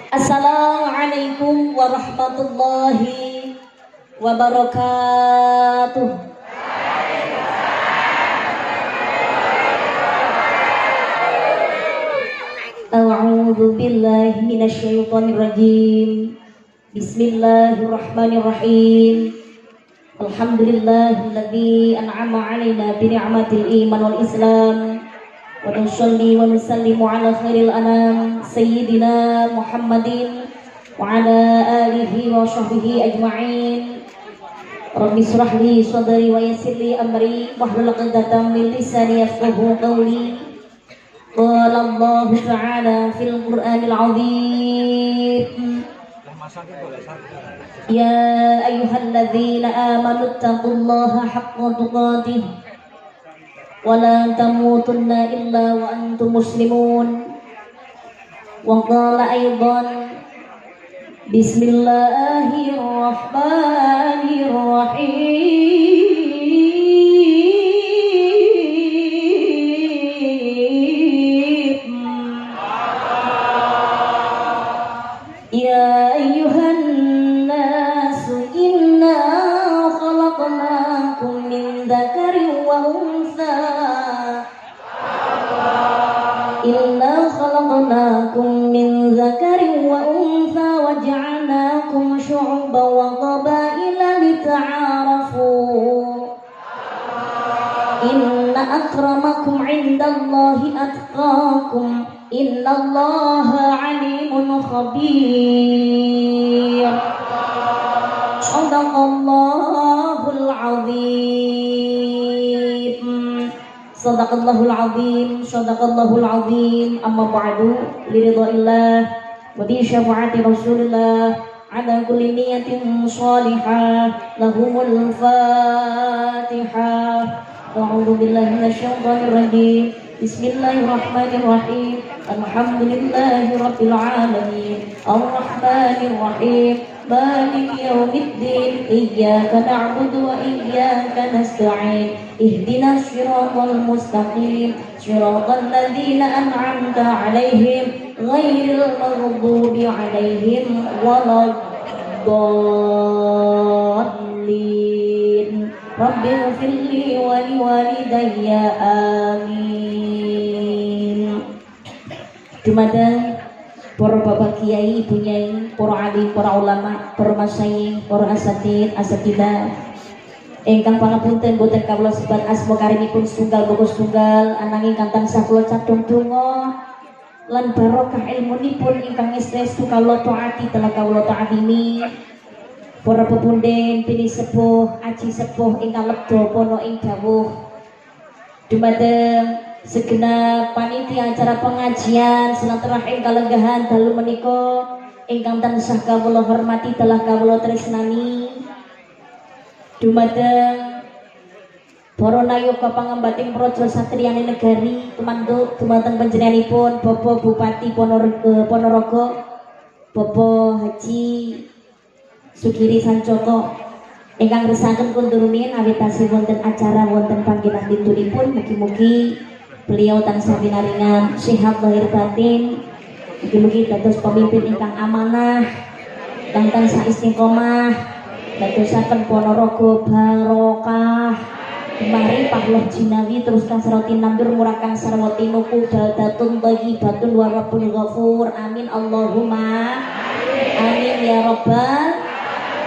Assalamualaikum warahmatullahi wabarakatuh. A'udzu billahi minasyaitonir rajim. Bismillahirrahmanirrahim. Alhamdulillahilladzi an'ama 'alaina bi ni'matil iman wal islam. Wa nusalli wa nusallimu ala khairil anam sayyidina Muhammadin wa ala alihi wa sahbihi ajma'in. Rabbi shrah li sadri wa yassir li amri wahlul 'uqdatam min lisani yafqahu qawli. Qala Allah ta'ala fil Qur'anil 'azim. Ya ayyuhalladzina amanu taqullaha haqqa tuqatih wa la tamutunna illa wa antum muslimun. Wa qala aydan Bismillahirrahmanirrahim. Ya ayyuhan nasu inna khalaqnakum min dzakarin wa untha. Inna khalaqnakum min dzakarin wa untha wa ja'alnakum syu'uban wa qabaila lita'arafu. Inna akramakum 'indallahi atqakum. Innallaha 'alimun khabir. Shadaqallahul 'azim. Shadaqallahul 'azim. Shadaqallahul 'azim. Amma ba'du, liridhaillah wa bi syafaati Rasulillah ala kulli niyatin shalihah. Lahumul Fatihah. A'udzu billahi minasyaitonir rajim. Bismillahirrahmanirrahim. Alhamdulillahi rabbil alamin. Arrahmanir rahim. Maliki yaumiddin. Iyyaka na'budu wa iyyaka nasta'in. Ihdinas siratal mustaqim. Siratal ladzina an'amta 'alaihim ghairil maghdubi 'alaihim waladdallin. Rabbi ighfirli wa liwalidayya amin. Dumadang para bapak kiai, ibu nyai, para alim, para ulama, para masyayikh, para asatid, asatidah ingkang pangapunten boten kawula sebat asma karimipun setunggal boga setunggal ananging kantang sakula cadhong donga lan barokah ilmunipun ingkang estu kawula taati telah kawula taatimi. Para pepunden pini sepuh aji sepuh ingkang lebda pono ing dawuh dumateng segenap panitia acara pengajian silaturahim kalenggahan dalu menika ingkang tansah kawula hormati telah kawula tresnani. Dumateng para nayaka pangembating praja satriyane negari tumanduk dumateng panjenenganipun Bapak Bupati Ponorogo Bapak Haji Sugiri Sancoko ingkang resaken kundur rumiyin awit tasih wonten acara wonten panggenan dintunipun. Mugi-mugi beliau tansah pinaringan sehat lahir batin. Mugi-mugi dados pemimpin ingkang amanah ingkang tansah istiqomah dadosaken Ponorogo barokah. Mari pahloh jinawi terus kang saroti nandur murakan sarwati nuku baldatun thayyibatun wa rabbun ghafur. Amin Allahumma amin ya rabbal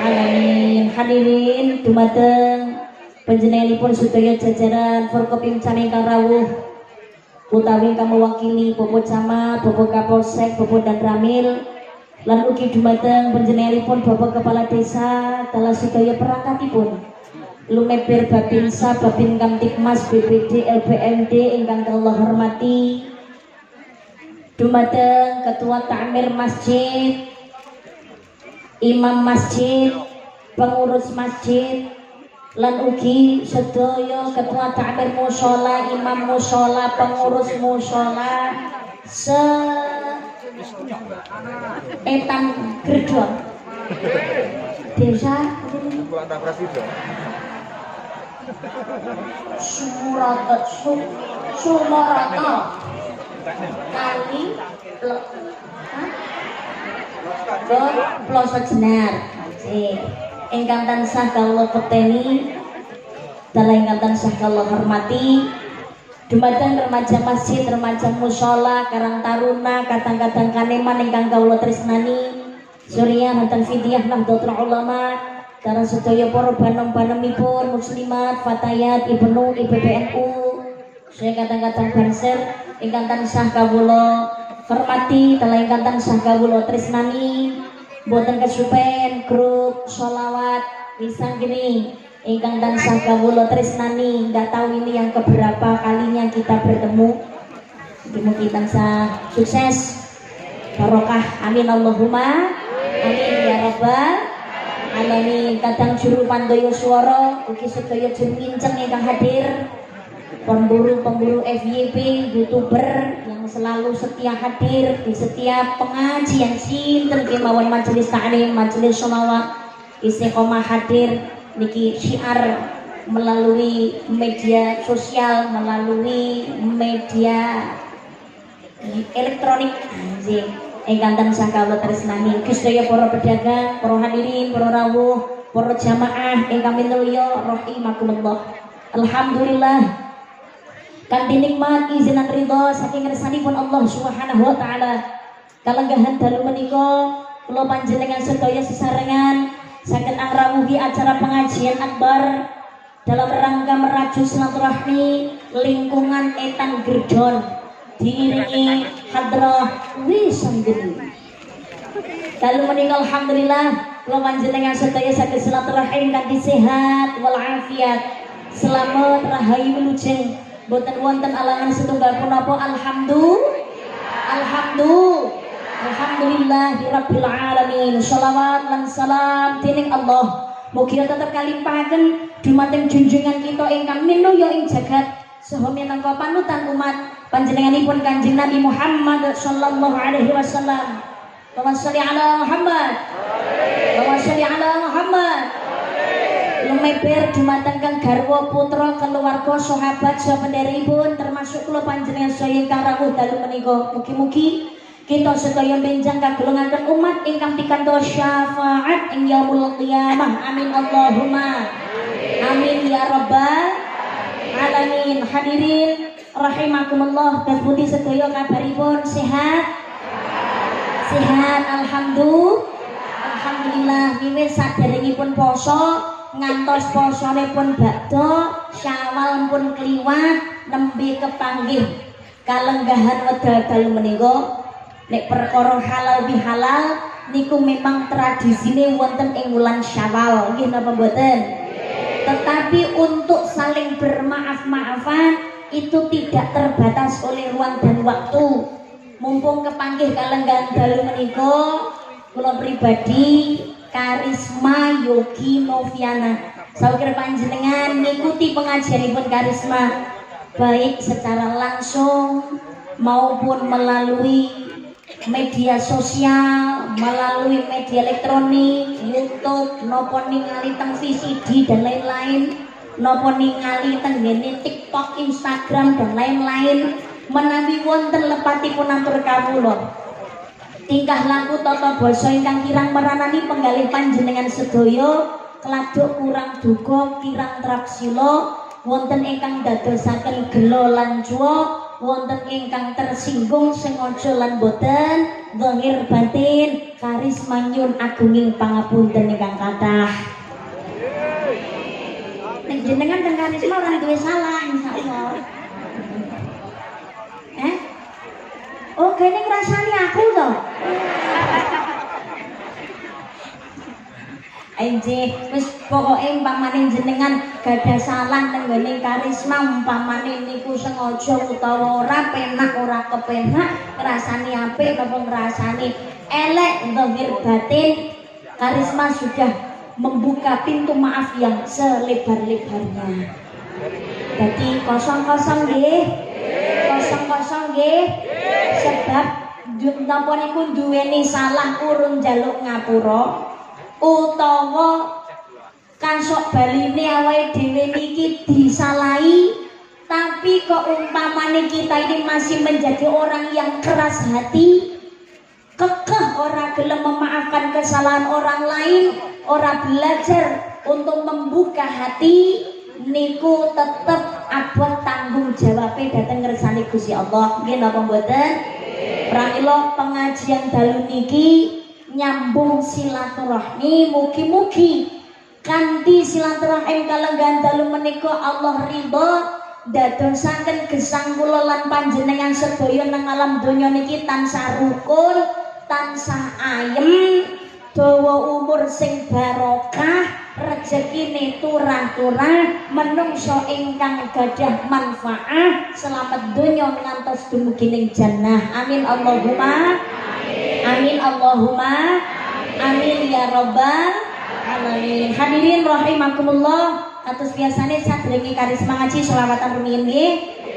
alamin. Hadirin dumateng panjenenganipun sedaya jajaran Forkopimcam ingkang rawuh utawi ingkang mewakili Bapak Camat, Bapak Kapolsek, Bapak dan Ramil lan ugi dumateng panjenenganipun Bapak Kepala Desa dalah sedaya perangkatipun lumeber Babinsa, Babin Kamtibmas, BPD, LPMD ingkang kula hormati. Dumateng Ketua Ta'mir Masjid, Imam Masjid, pengurus masjid lan ugi sedaya Ketua Ta'mir Mushola, Imam Mushola, pengurus Mushola etan Gerdong Desa Sumorata kali Ploso Jenar. Ingkang tansah kawula peteni dalah ingkang tansah kawula hormati dumateng remaja masjid, remaja mushola, Karang Taruna, kadang-kadang kaneman ingkang kawula tresnani, Surya Natan Fidyah Nahdlatul Ulama, darah sedaya para banem-banemipun muslimat, fatayat, ibnu, IPPNU, saya kadang-kadang banser ingkang tansah kawula hormati, dalah ingkang tansah kawula tresnani, boten kesupen grup sholawat pisang gini ingkang tansah kawula tresnani. Nggak tahu ini yang keberapa kalinya kita bertemu. Mugi tansah sukses barokah, amin Allahumma amin ya rabbal alamin. Kadang juru pandoyo swara ugi sedaya juru nginceng ingkang hadir, pemburu FYP, youtuber yang selalu setia hadir di setiap pengajian sinten kemawon majelis taklim, majelis sholawat istiqomah hadir niki syiar melalui media sosial, melalui media elektronik ingkang tansah kawula tresnani. Sedaya para pedagang, para hadirin, para rawuh, para jamaah ingkang minulya rahimakumullah. Alhamdulillah kanthi nikmat izinan ridho saking ngersanipun Allah Subhanahu wa taala kalenggahan dalu menika kula panjenengan sedaya sesarengan saged angrawuhi acara pengajian akbar dalam rangka merajut silaturahmi lingkungan Etan Gerdon diiringi hadrah wisanggen. Dalu menika alhamdulillah kula panjenengan sedaya saged silaturahim kanthi sehat walafiat, selamat rahayu wilujeng, boten wonten alangan setunggal punapa. Alhamdulillahirabbil alamin. Shalawat lan salam dening Allah mugi tetep kalimpahaken dumateng junjungan kita ingkang minulya ing jagat saha minangka panutan umat panjenenganipun Kanjeng Nabi Muhammad sallallahu alaihi wasallam. Allahumma sholli ala Muhammad. Allahumma sholli ala Muhammad. Lumeber dumateng kang garwa putra keluarga sahabat saha pendheripun termasuk kula panjenengan sedaya ingkang rawuh dalu menika. Mugi-mugi kita sedaya benjang kagolongaken umat ingkang pikanto syafaat ing yaumul qiyamah. Amin Allahumma amin ya rabbal alamin. Hadirin rahimakumullah, pundi sedaya kabaripun sehat? Sehat alhamdulillah. Wiwit saderengipun poso ngantos posone pun bakdo, Syawal pun kliwat, nembe kepanggih kalenggahan wedal dalu menika. Nek perkara halal bihalal niku memang tradisine wonten ing wulan Syawal, nggih napa mboten? Tetapi untuk saling bermaaf-maafan itu tidak terbatas oleh ruang dan waktu. Mumpung kepanggih kalenggahan dalu menika, kula pribadi Karisma Yogi Noviana saukir panjenengan ngikuti pengajianipun Karisma baik secara langsung maupun melalui media sosial, melalui media elektronik, YouTube, nopo ningali teng VCD dan lain-lain, nopo ningali teng TikTok, Instagram dan lain-lain. Menawi wonten lepatipun atur kawula tingkah laku tata basa ingkang kirang meranani penggalih panjenengan sedaya kladuk kurang duka kirang trapsila, wonten ingkang dadosaken gelo lan juwa, wonten ingkang tersinggung sengaja lan boten zahir batin, Karisma nyun agunging pangapunten ingkang kathah. Nek jenengan teng Karisma ora duwe salah insyaallah. Oh, kene ngrasani aku to. Enjih, wis pokoke umpamane jenengan gadah salah teng gone Karisma, umpamane niku sengaja utawa ora penak ora kepenak, ngrasani apik apa ngrasani elek zahir batin, Karisma sudah membuka pintu maaf yang selebar-lebarnya. Jadi kosong-kosong nggih. Kosong-kosong nggih. Sebab napa niku duweni salah urung njaluk ngapura utawa kasok baline awake dhewe niki disalahi, tapi kok umpamane kita ini masih menjadi orang yang keras hati, kekeh ora gelem memaafkan kesalahan orang lain, ora belajar untuk membuka hati, niku tetep abot tanggung jawabnya dateng ngersani Gusti Allah. Nggih napa mboten? Pramila pengajian dalu niki nyambung silaturahmi, mugi-mugi kanthi silaturahim kalenggan dalu menika Allah ridho dadosaken gesang kula lan panjenengan sedaya nang alam donya niki tansah rukun, tansah ayem, dawa umur sing barokah, rezekine turah-turah, menungso ingkang gadah manfaat, selamat donya ngantos dumugi ning jannah. Amin Allahumma amin Allahumma amin ya rabbal alamin. Hadirin rahimakumullah, atus biasane sadurunge karisma ngaji selawatan rumiyin nggih.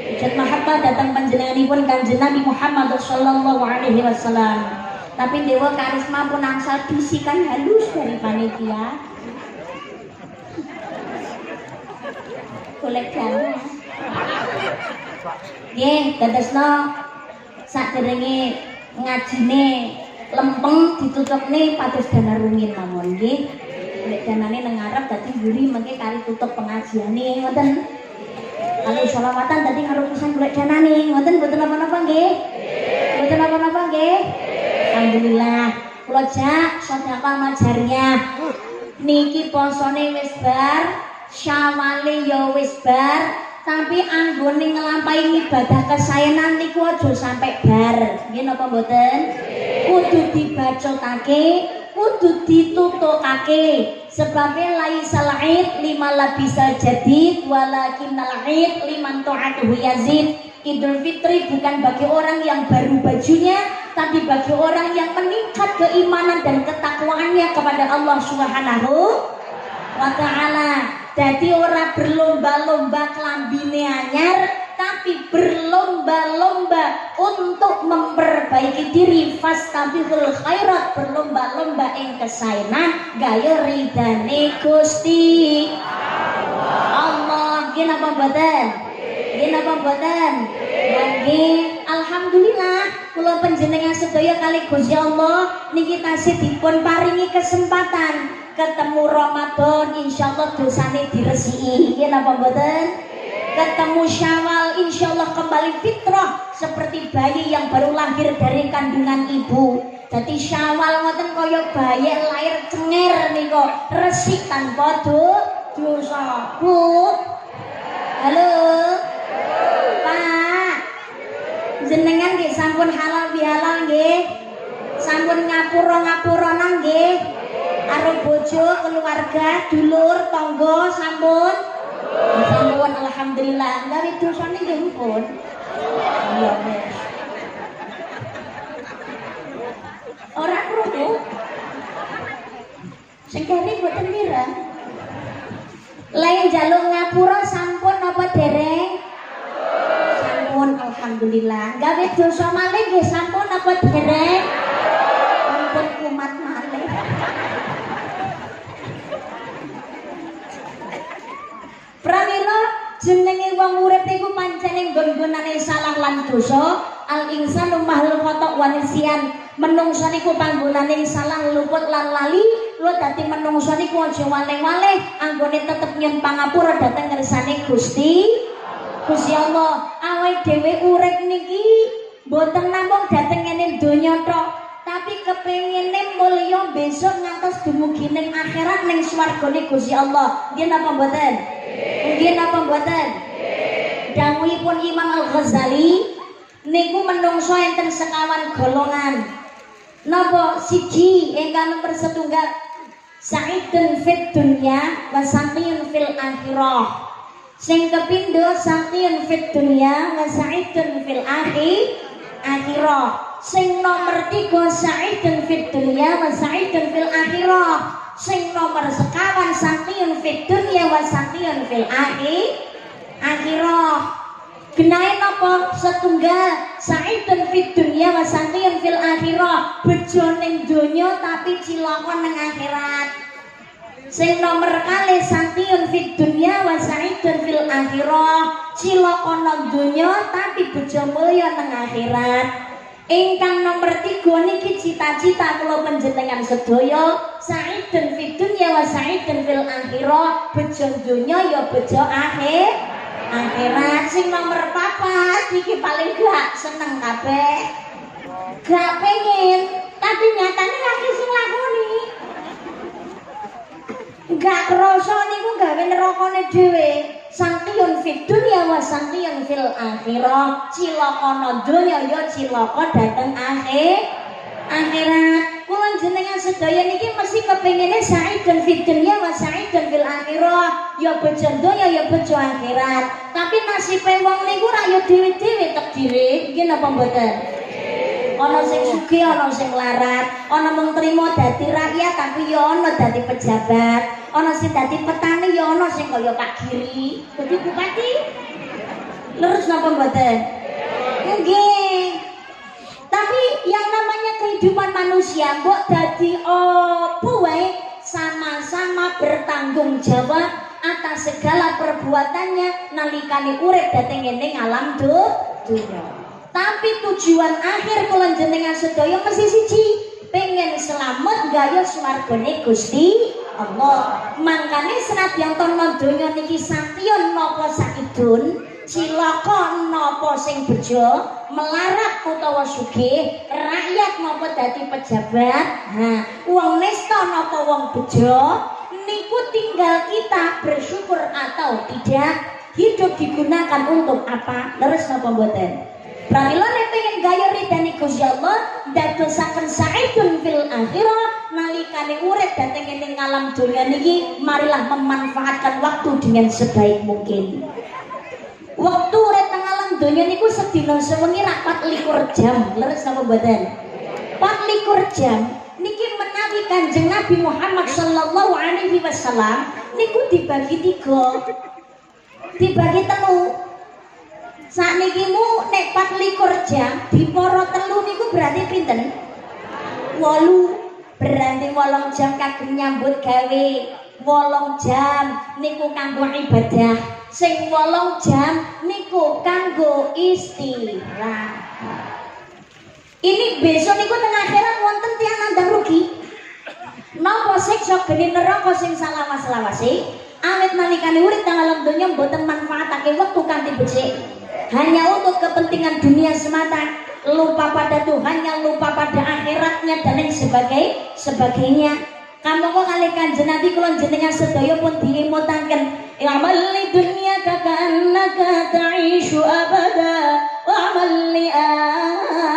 Wujud mahabbah datang panjenenganipun Kanjeng Nabi Muhammad sallallahu alaihi wasallam. Tapi dewa karisma pun angsal bisikan halus dari panitia. Golek dana. Nggih, dadosna sadurunge ngajine lempeng ditutupne pados dana rumiyin mawon nggih. Nek danane nang ngarep dadi mburi mengke kari tutup pengajiane ngoten. Kalau selawatan dadi karo pisan golek danane ngoten mboten napa-napa nggih. Mboten napa-napa nggih. Alhamdulillah. Kula jak sedekah majarnya. Niki posone wis bar, syawale ya wis bar, tapi anggone nglampahi ibadah kesaenan niku aja sampai bar. Nggih napa mboten? Kudu dibacotake, kudu ditutukake. Sebabnya laisal aid lima labisal jadid walakinnal aid liman ta'atuhu yazid. Idul Fitri bukan bagi orang yang baru bajunya, tapi bagi orang yang meningkat keimanan dan ketakwaannya kepada Allah Subhanahu wa ta'ala. Jadi ora berlomba-lomba klambine anyar, tapi berlomba-lomba untuk memperbaiki diri. Fastabiqul khairat, berlomba-lomba ing kesaenan gaya ridane Gusti Allah. Nggih napa mboten? Nggih napa mboten? Nggih, alhamdulillah kula panjenengan sedaya kali Gusti Allah niki tasih dipun paringi kesempatan ketemu Ramadan, insyaallah dosane diresiki. Nggih napa mboten? Ketemu Syawal, insyaallah kembali fitrah seperti bayi yang baru lahir dari kandungan ibu. Jadi Syawal ngoten kaya bayi lahir cenger nika, resik tanpa dosa. Bu. Halo. Pak. Jenengan nggih sampun halal bihalal nggih. Sampun ngapura-ngapuranan nggih. Karo bojo, keluarga, dulur, tangga sampun. Sampun alhamdulillah. Gawe dosane nggih pun. Iya wis. Ora krungu. Sing kene boten mireng. Lain jaluk ngapura sampun apa dereng? Sampun alhamdulillah. Gawe dosa malih nggih sampun apa dereng? Ampun kumat malih. Pramila jenenge wong urip niku pancene nggon-gonane salah lan dosa. Al insanu mahluk khata' wa nisyan. Menungsa niku panggonane salah luput lan lali. Lu dadi menungsa niku aja waleh-waleh, anggone tetep nyun pangapura dhateng ngersane Gusti Allah. Awake dhewe urip niki mboten namung dhateng ngene donya tok, tapi kepengine mulya besok ngantos dumugi ning akhirat ning swargane Gusti Allah. Nggih napa mboten? Nggih napa mboten? Dawuhipun Imam Al-Ghazali niku menungso enten sekawan golongan. Napa siji ingkang nomor setunggal sa'idun fid dunya wa sa'idun fil akhirah. Sing kapindho sa'idun fid dunya wa sa'idun fil akhirah. Sing nomor 3 sa'idun fid dunya wa sa'idun fil akhirah. Sing nomor sekawan sa'idun fid dunya wa sa'idun fil akhirah. Genahe napa setunggal sa'idun fid dunya wa sa'idun fil akhirah. Bejo ning donya tapi cilaka ning akhirat. Sing nomor kalih sa'idun fid dunya wa sa'idun fil akhirah. Cilaka nang donya tapi bejo mulya ning akhirat. Ingkang nomor 3 niki cita-cita kula panjenengan sedaya saidun fid dunya wa saidun fil akhirah, bejo donya ya bejo akhirat. Sing nomor 4 iki paling gak seneng kabeh. Gak pengen, tapi nyatane lagi sing lakoni. Gak krasa niku gawe nerakane dhewe. Sangkiyun fid dunya wa sangkiyun fil akhirah. Cilaka ana donya ya cilaka dhateng akhirat. Kula jenengan sedaya niki mesti kepengine saidun fid dunya wa saidun fil akhirah. Ya bejo donya ya bejo akhirat. Tapi nasibe wong niku ra ya dhewe-dhewe takdire. Nggih napa mboten? Ana sing sugih, ana sing larat, ana mung trima dadi rakyat tapi ya ana dadi pejabat, ana sing dadi petani ya ana sing kaya Pak Giri dadi bupati. Leres napa mboten? Nggih. Tapi yang namanya kehidupan manusia mbok dadi apa wae sama-sama bertanggung jawab atas segala perbuatannya nalikane urip dhateng ngene alam dunya. Tapi tujuan akhir kula jenengan sedaya mesti siji, pengen selamat gaya swargane Gusti Allah. Mangkane senadyan tono donya niki sakiyon napa sakidun, cilaka napa sing bejo, melarat utawa sugih, rakyat napa dadi pejabat, wong nista napa wong bejo, niku tinggal kita bersyukur atau tidak. Hidup digunakan untuk apa? Leres napa mboten? Pramila nek pengen gaya ridane Gusti Allah dadosaken saidun fil akhirah nalikane urip dhateng ing alam donya niki marilah memanfaatkan waktu dengan sebaik mungkin. Waktu urip teng alam donya niku sedina sewengi rak 24 jam. Leres napa mboten? 24 jam niki menawi Kanjeng Nabi Muhammad sallallahu alaihi wasallam niku dibagi 3. Dibagi 3. Sakniki mu nek 24 jam diporo 3 niku berarti pinten? 8. Berarti 8 jam kagem nyambut gawe. 8 jam niku kanggo ibadah. Sing 8 jam niku kanggo istirahat. Ini besok niku teng akhirat wonten tiyang nandang rugi. Napa siksa geni neraka sing salawas-lawase? Awit nalikane urip teng alam donya mboten manfaatake wektu kanthi becik. Hanya untuk kepentingan dunia semata, lupa pada Tuhannya, lupa pada akhiratnya dan lain sebagainya. Kamu kok kali Kanjeng Nabi kula jenengan sedaya pun diimutaken amal li dunya kakannaka ta'ishu abada wa amal li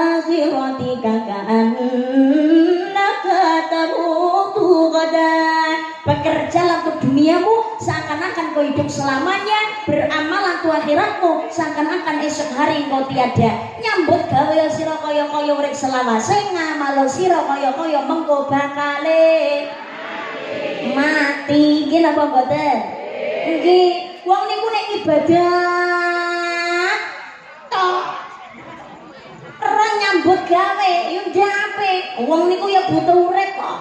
akhiratika kakannaka tamutu gada. Bekerjalah untuk duniamu seakan-akan kau hidup selamanya, beramal untuk akhiratmu seakan-akan esok hari kau tiada. Nyambut gawe sira kaya-kaya urip selawase, ngamal sira kaya-kaya mengko bakale mati. Nggih napa mboten? Nggih, wong niku nek ibadah tok ora nyambut gawe yo ndape. Wong niku ya butuh urip kok.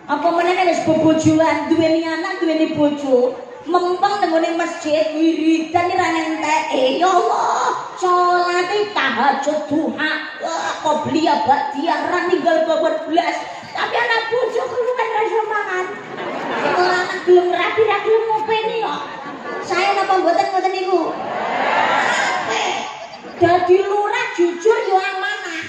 Apa meneh wis bobojoan, duweni anak, duweni bojo, mempeng nang masjid wiridan ora nenteke. Ya Allah, salate tahajud duha, qobliyah ba'diyah ra ninggal babon blas. Tapi anak bojo keluwen ra iso mangan. Ora anak gelem rapi ra gelem ngopeni kok. Saya napa mboten ngoten niku? Dadi lurah jujur yo amanah.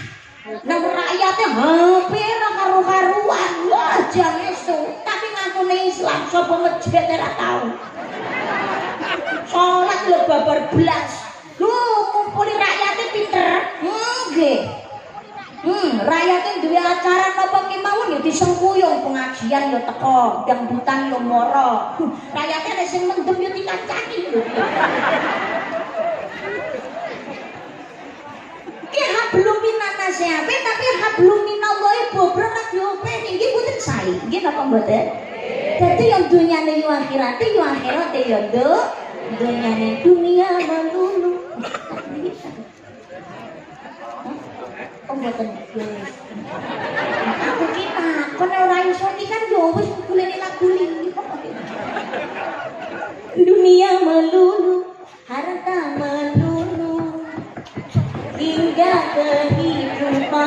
Nang rakyate hampir ora karo-karuan. Wah, jan estu. Tapi ngakune Islam sapa masjid ora tau. Salat lho babar blas. Lho, ngumpuli rakyate pinter. Nggih. Rakyate duwe acara napa kemawon ya disengkuyung, pengajian ya teko, dangdutan ya mara. Rakyate nek sing mendem ya dikancani lho. Hablum minan nasihabe tapi hablum minallahi bobrok ra diopeni nggih mboten sae. Nggih napa mboten? Dadi yang dunyane yo akhirate yo akhirate yo dunyane dunia melulu. Oh mboten. Aku kita kon ora iso iki kan yo wis kulene lagu iki. Dunia melulu, harta melulu hingga kehidupan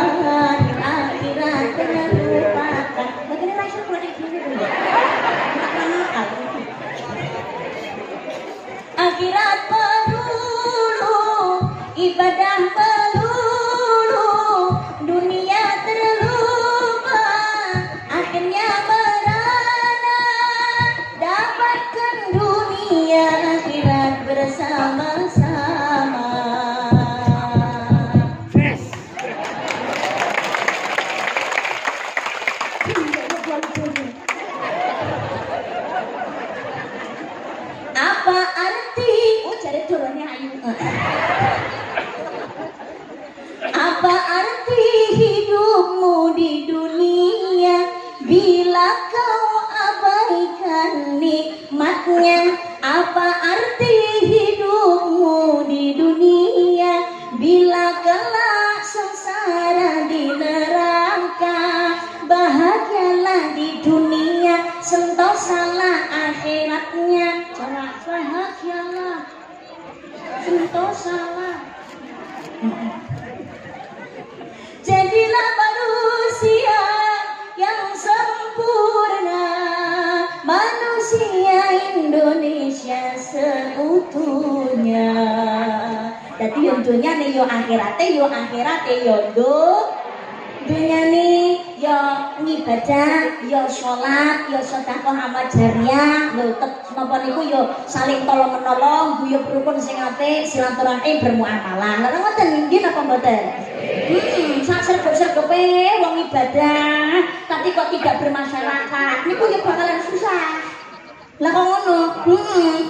Apa arti cari turunnya ayu. Apa arti hidupmu di dunia bila kau abaikan nikmatnya? Apa arti hidupmu di dunia bila kelak sengsara di neraka? Bahagialah di dunia, sentosalah akhiratnya. Coba bahagialah, sentosalah. Jadilah manusia yang sempurna, manusia Indonesia seutuhnya. Jadi yang dunia nih yo akhirate yo dunia nih yo ngibadah, yo sholat, yo sedekah amal jariah, lho napa niku yo saling tolong menolong, guyub rukun sing apik, silaturahmi bermuamalah. Lha ngoten nggih napa mboten? Sak sergep-sergepe wong ibadah tapi kok tidak bermasyarakat niku yo bakalan susah. Lah kok ngono?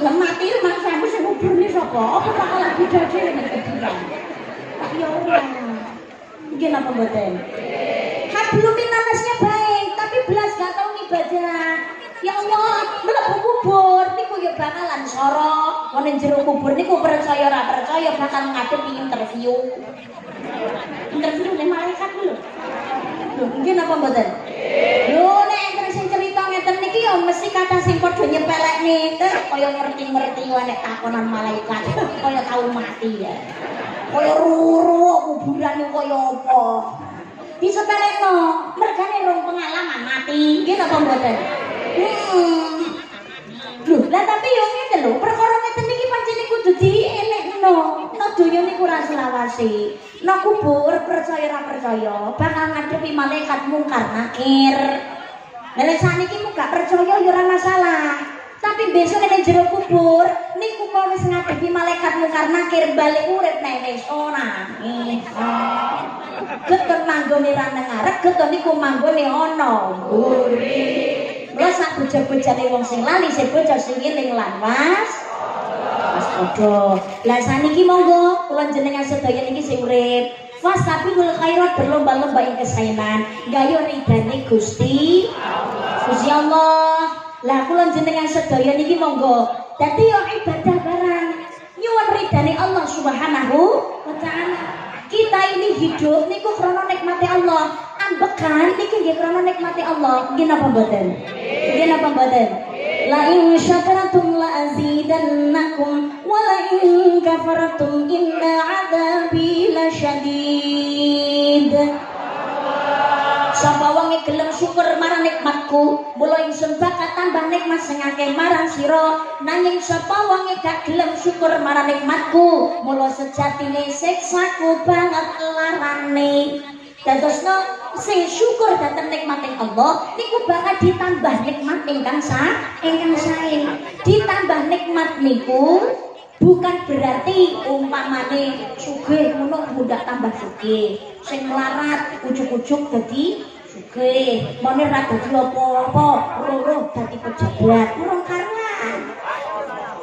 Lah mati rumah sampe sing kuburne sapa? Apa bakalan bidadari nek kuburan? Ya ora. Nggih napa mboten? Hablum minanasnya baik tapi belas gak tau ibadah. Ya Allah, mlebu kubur niku yo bakalan sorok. Wong jero kubur niku percaya ora percaya bakal ngadepi interview. Interview nek malaikat lho. Lho, nggih napa mboten? Lho nek enten sing cerita ngeten niki yo mesti kata sing padha nyepelekne, kaya ngerti-ngerti wae nek takonan malaikat, kaya tau mati ya. Kaya ruru kuburan kaya apa? Disepelekno, mergane rong pengalaman mati, nggih napa mboten? Lho, lah tapi yo ngene lho, perkara ngeten niki pancen kudu dienekno. Nek donya niku ora selawase. Nek kubur percaya ora percaya, bakal ngadepi malaikat mungkar nakir. Lah saniki mu gak percaya yo ora masalah. Tapi besok nek jero kubur niku kok wis ngadepi malaikat mungkar nakir balik urip nek wis ora. Keton manggone ra nang arep, keton niku manggone ana mburi. Lah sak bocah-bocane wong sing lali, sing bocah sing eling lan waspada. Lah saniki monggo kula jenengan sedaya niki sing urip fasabiqul khairat berlomba-lomba ing kesaenan gayo ridane Gusti Allah. Lah kula jenengan sedaya niki monggo dadi yo ibadah barang nyuwun ridane Allah Subhanahu wa taala. Kita ini hidup niku krana nikmati Allah. Ambekan niki nggih krana nikmati Allah. Nggih napa mboten? Nggih napa mboten? La in syakartum la azidannakum wa la in kafartum inna adzabi lasyadid. Sapa wong gelem syukur marang nikmatku, mula ingsun bakal tambah nikmat sing akeh marang sira. Nanging sapa wong gak gelem syukur marang nikmatku, mula sejatine siksaku banget larane. Dadosno sing syukur dhateng nikmating Allah niku bakal ditambah nikmat ingkang sae. Ditambah nikmat niku bukan berarti umpamane sugih ngono mudah tambah sugih. Sing melarat ujug-ujug dadi sugih. Mone ra dadi apa-apa, loro dadi pejabat. Urung karuan.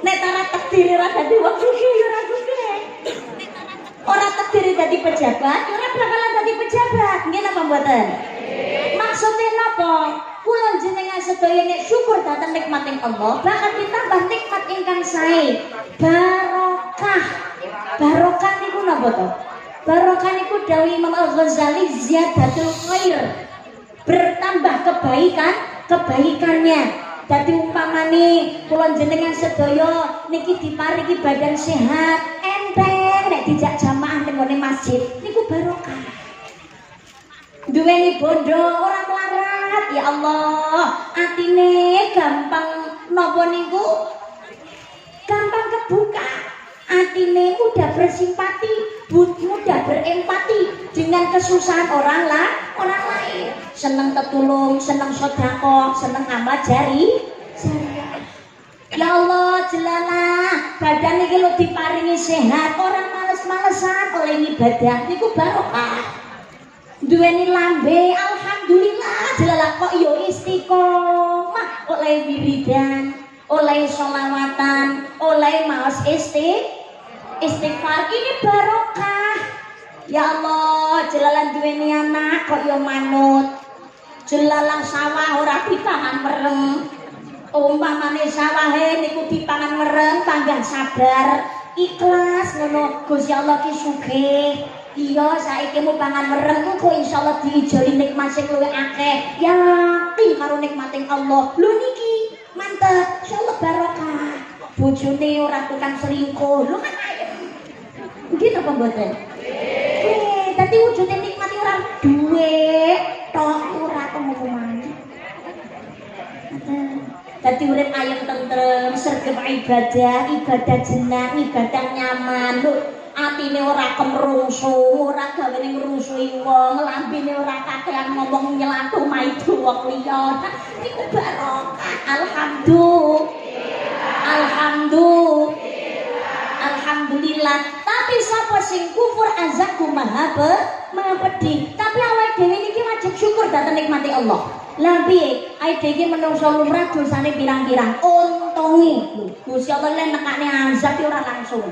Nek ora takdir ora dadi wong sugih ya ora sugih. Ora takdir dadi pejabat, ora bakalan dadi pejabat. Nggih napa mboten? Maksudnya napa? Kula jenengan sedaya nek syukur dhateng nikmating Allah, bakal ditambah nikmat ingkang sae. Barokah. Barokah niku napa to? Barokah niku dawuh Imam Al-Ghazali ziyadatul khair. Bertambah kebaikannya. Dadi umpamane kula jenengan sedaya niki diparingi badan sehat, enteng nek dijak jamaah ning ngene masjid niku barokah. Duweni bondo ora melarat, ya Allah, atine gampang napa niku? Gampang kebuka. Atine mudah bersimpati, mudah berempati dengan kesusahan orang lain. Seneng tetulung, seneng sedekah, seneng amal jariah. Ya Allah, jelalah badan iki lho diparingi sehat, orang males-malesan oleh ibadah niku barokah. Duweni lambe, alhamdulillah, jelalah kok oleh wiridan, oleh sholawatan, oleh maos istighfar. Ini barokah. Ya Allah, jelalan duweni anak kok yo manut. Jelalang sawah ora dipangan merem. Umpamane sawahe niku dipangan merem, panggah sabar, ikhlas ngono. Gusti Allah ki sugih. Iya, saiki mu pangan merem kok insyaallah diijoli nikmat sing luwih akeh. Yakin karo nikmating Allah. Lho niki mantep, insyaallah barokah. Bojone ora tukang selingkuh. Lho kan ayo. Nggih napa mboten? Dadi wujude nikmati ora duwe tok ora kemukuman. Dadi urip ayem tentrem, sregep ibadah jeneng, ibadah nyaman. Lho, atine ora kemrungsung, ora gawene ngrusui wong, lambene ora kakean ngomong nyelatu maido wong liya. Niku barokah. Alhamdulillah. Tapi sapa sing kufur azabku maha pedih. Tapi awake dhewe niki wajib syukur dhateng nikmati Allah. Lah piye? Awake dhewe iki menungso lumrah dosane pirang-pirang. Untunge Gusti Allah lek nekane azab ora langsung.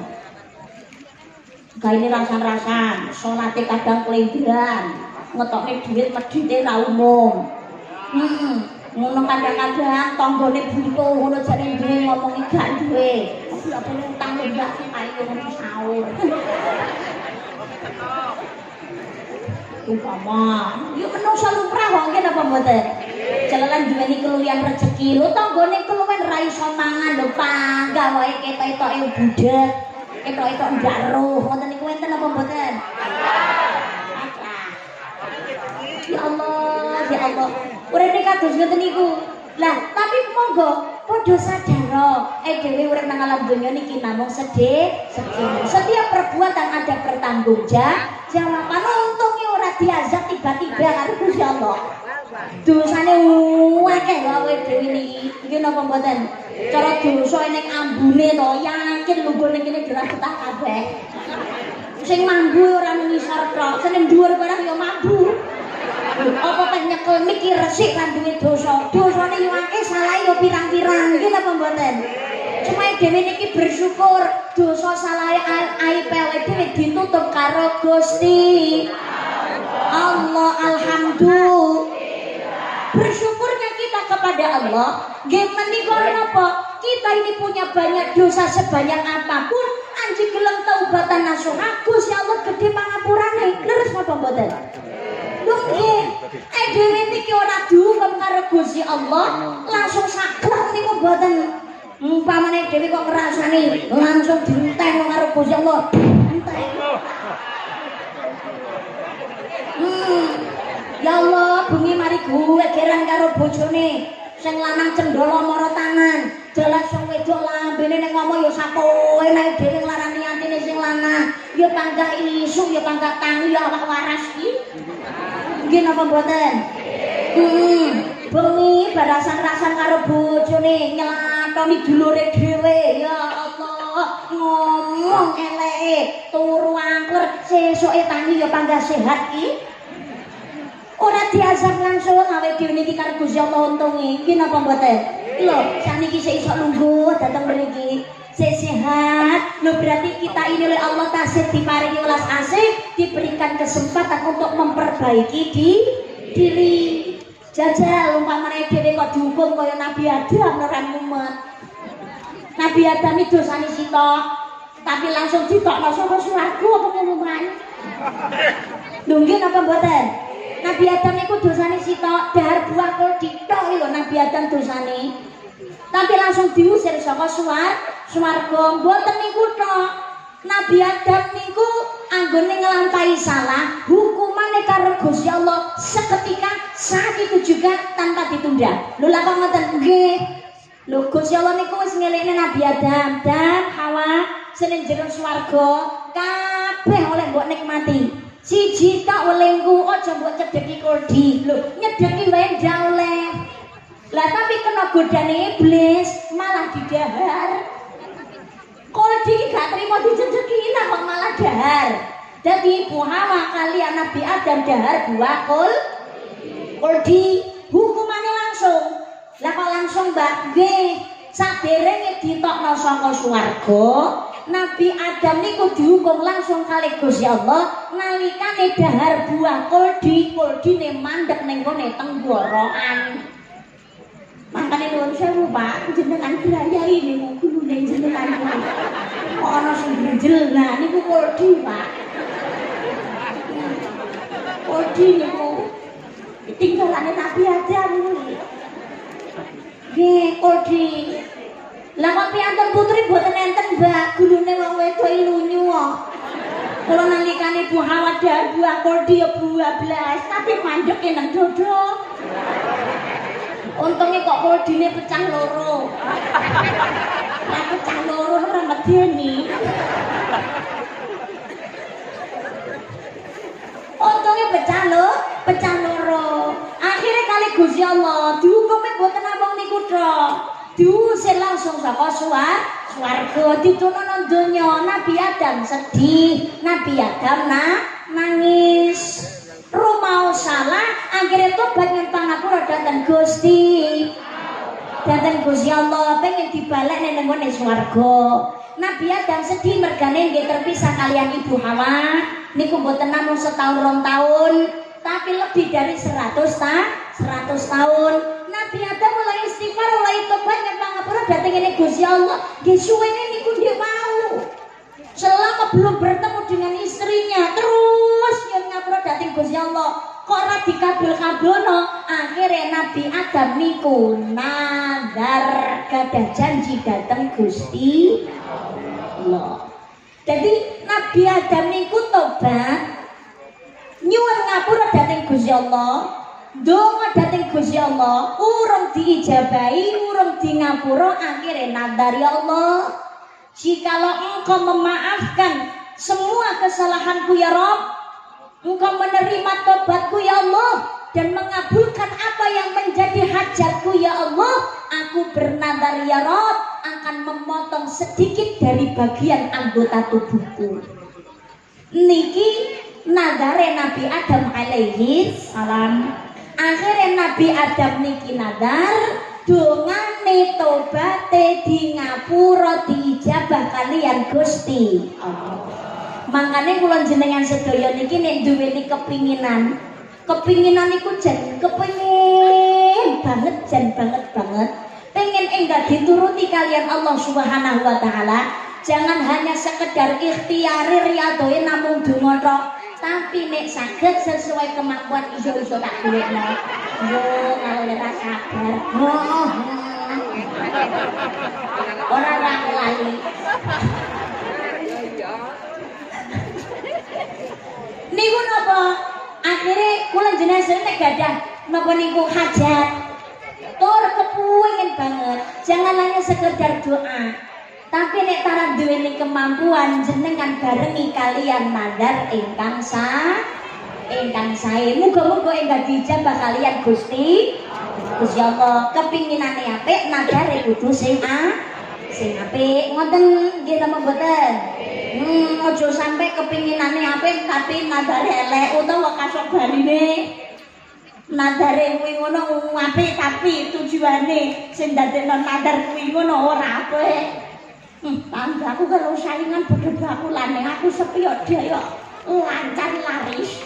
Gaine rasan-rasan, salate kadang klenderan, ngetokne dhuwit medhite ra umum. Ngono kadang-kadang tanggane butuh ngono jane dhewe ngomongi gak duwe. Aku lak perlu utang mbak ayo ngono sahur. Umpama, yo menungso lumrah kok nggih napa mboten? Jalalan duweni keluwihan rezeki, lho tanggane keluwen ra iso mangan lho panggah wae ketok-ketoke budhet. Ketok-ketok njaruh, ngoten niku enten apa mboten? Ya Allah, ya Allah. Urip kados ngoten niku. Lah, tapi monggo padha sadar, dhewe urip nang alam donya niki namung sedih. Setiap perbuatan ada pertanggungjawaban. Untunge ora diazab tiba-tiba karo Gusti Allah. Dosane akeh wae dhewe niki. Iki napa mboten? Cara dosa ning ambune to, yakin lunggone kene dirasutah kabeh. Sing mambu ora ngisor tok, sing dhuwur barang ya mambu. Apa kan nyekel niki resik lan duwe dosa. Dosane yo akeh, salah yo pirang-pirang. Nggih napa mboten? Cuma dhewe niki bersyukur dosa salah aib dhewe ditutup karo Gusti Allah. Alhamdulillah. Bersyukurnya kita kepada Allah. Nggih menika napa? Kita ini punya banyak dosa sebanyak apapun, anjing gelem taubatan nasuha, Gusti Allah gede pangapurane. Leres napa mboten? Nggih. Dhewe niki ora dihukum karo Gusti Allah, langsung saklek niku mboten. Umpamane dhewe kok ngrasani langsung dienteng karo Gusti Allah. Ya Allah, bengi mari gue geran karo bojone. Sing lanang cendolo mara tangan, jelas sing wedok lambene ning ngomong ya sakoe nek dhewe nglarani atine sing lanang. Ya panggah isu, ya panggah tangi, ya awak waras iki. Nggih napa mboten? Bengi barasan-rasan karo bojone nyelatoni dulure dhewe. Ya Allah, ngomong eleke, turu angkur, sesuke tangi ya panggah sehat iki. Ora diazab langsung awake dhewe niki karo Gusti Allah untunge. Iki napa mboten? Lho, saniki sik iso lungguh dateng mriki. Sik sehat. Lho berarti kita ini oleh Allah tasih diparingi welas asih, diberikan kesempatan untuk memperbaiki diri. Jajal umpamane dhewe kok dihukum kaya Nabi Adam ora mumet. Nabi Adam iki dosane sitok, tapi langsung ditokno saka swarga apa pengumuman. Lho nggih napa mboten? Nabi Adam niku dosane sitok, dahar buah kul ditok lho Nabi Adam dosane. Tapi langsung diusir saka swarga. Mboten niku tok. Nabi Adam niku anggone nglampahi salah, hukumane karo Gusti Allah seketika saat itu juga tanpa ditunda. Lho lha kok ngoten? Nggih. Lho Gusti Allah niku wis ngelekne Nabi Adam dan Hawa seneng jero swarga kabeh oleh mbok nikmati. Siji tak welengku aja mbok cedheki kuldi. Lho, nyedheki wae ndak oleh. Lah tapi kena godane iblis malah didahar. Kuldi iki gak trimo dicedheki lah kok malah dahar. Dadi Ibu Hawa kalian Nabi Adam dahar buah kuldi. Hukumane langsung. Lah kok langsung Mbak nggih saderenge ditokno saka swarga Nabi Adam niku dihukum langsung kali Gusti Allah nalikane dahar buah kuldine mandek ning gone tenggorokan. Makane nuwun sewu Pak, jenengan grayai niku gulune jenengan. Kok ana sing grenjel nah niku kuldi Pak. Kuldi niku tinggalane Nabi Adam niku. Nggih, kuldi. Lah kok piantun putri boten enten Mbak, gulune wong wedok lunyu kok. Kula nalikane Bu Hawa dahar buah kuldi ya buah blas, tapi mandeke nang dodo. Untungnya kok kuldine pecah loro. Lah pecah loro ora medeni. Untungnya pecah loro. Akhirnya kali Gusti Allah dihukume boten namung niku tok. Diusir langsung saka swarga ditunono donya. Nabi Adam sedih, Nabi Adam nangis. Rumau salah akhirnya tobat nang pangapura dateng Gusti Allah pengen dibalik nang nggone swarga. Nabi Adam sedih mergane nggih terpisah kalian Ibu Hawa niku mboten namung setahun rong tahun tapi lebih dari 100 tahun. Nabi Adam mulai istighfar mulai tobat nang pangapura dateng ngene Gusti Allah nggih suwene niku nggih mau selama belum bertemu dengan istrinya terus yang ngapura dateng Gusti Allah kok ora dikabul-kabulno. Akhirnya Nabi Adam niku nazar gadah janji dateng Gusti Allah. Jadi Nabi Adam niku tobat nyuwun ngapura dateng Gusti Allah donga dateng Gusti Allah urung diijabahi urung di ngapura. Akhirnya nazar ya Allah jikalau engkau memaafkan semua kesalahanku ya Rabb, engkau menerima tobatku ya Allah dan mengabulkan apa yang menjadi hajatku ya Allah, aku bernadar ya Rabb akan memotong sedikit dari bagian anggota tubuhku. Niki nadare Nabi Adam alaihi salam. Akhirnya Nabi Adam niki nadar dongane tobate di ngapura diijabah kalian Gusti Allah. Makane kula jenengan sedaya niki nek duweni kepinginan niku jan kepengin banget pengen enggak dituruti kalian Allah Subhanahu wa taala. Jangan hanya sekedar ikhtiari riyadoe namung donga tok, tapi nek saged sesuai kemampuan iso-iso tak golekno. Yo kalau ora sabar. Ora lali. Niku napa? Akhire kula jenengan nek gadah napa niku hajat. Tur kepengin banget. Jangan hanya sekedar doa. Tapi nek tara duweni kemampuan jenengan barengi kalian nadar ingkang sae. Muga-muga enggak dijabah kalian Gusti Allah. Kepinginane apik nadare kudu sing apik. Ngoten nggih napa mboten? Aja sampai kepinginane apik tapi nadare elek utawa kasobarine. Nadare kuwi ngono apik tapi tujuane sing dadekno nadar kuwi ngono ora apik. Tanggaku kalau saingan berdebakulane aku sepi dia lancar laris.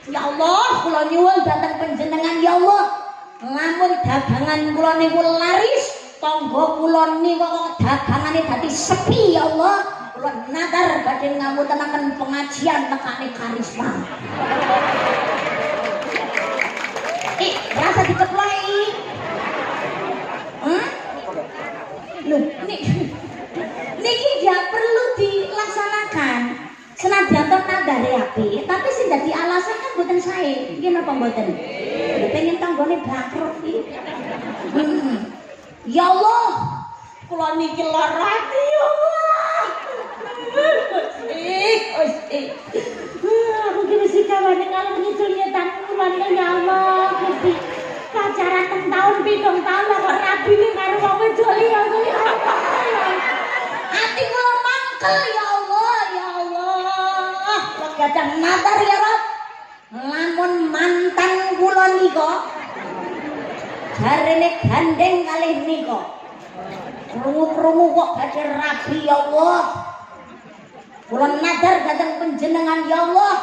Ya Allah, kula nyuwun dhateng panjenengan ya Allah. Lamun dagangan kula niku laris, tangga kula niku dagangane dadi sepi ya Allah. Kula nadar badhe ngamutenaken pengajian tekane karisma. Rasa dikeploi. Loh, niki gak perlu dilaksanakan. Senajan to nadare apik, tapi sing dadi alasan kan mboten sae. Nggih napa mboten? Pengen tanggane bangkrut iki. Ya Allah, kula niki lara ati ya Allah. Aku kira sikawane kalau ngidul nyetan kula ya Allah, Gusti. Pacaran teng tahun 7 tahun lah kok rabi ning karo wong wedok liya ya Allah. Ati kula mangkel ya Allah, ya Allah. Gadang nadar ya Rabb. Lamun mantan kula nika jarene gandeng kalih nika krungu-krungu kok badhe rabi ya Allah kula nadar dhateng panjenengan ya Allah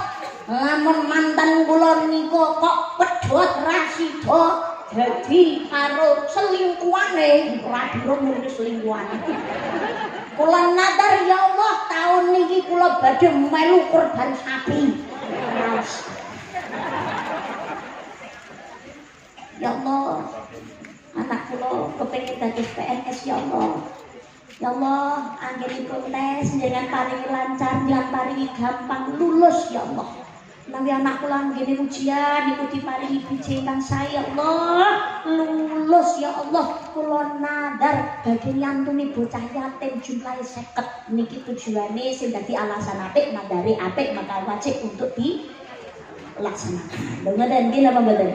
lamun mantan kula nika kok pedhot rasida dadi karo selingkuhane radhira murni selingkuhane kula nadar ya Allah taun niki kula badhe melu kurban sapi ya Allah anak kula kepengin dadi PNS ya Allah ya Allah anggenipun tes jangan paringi lancar jangan paringi gampang lulus ya Allah nabi anak kula anggene ujian niku diparingi biji ingkang sae ya Allah lulus ya Allah kula nadar badhe nyantuni bocah yatim jumlahe 50 niki tujuane sing dadi alasan apik nadare apik maka wajib untuk dilaksanakan lho ngoten nggih napa mboten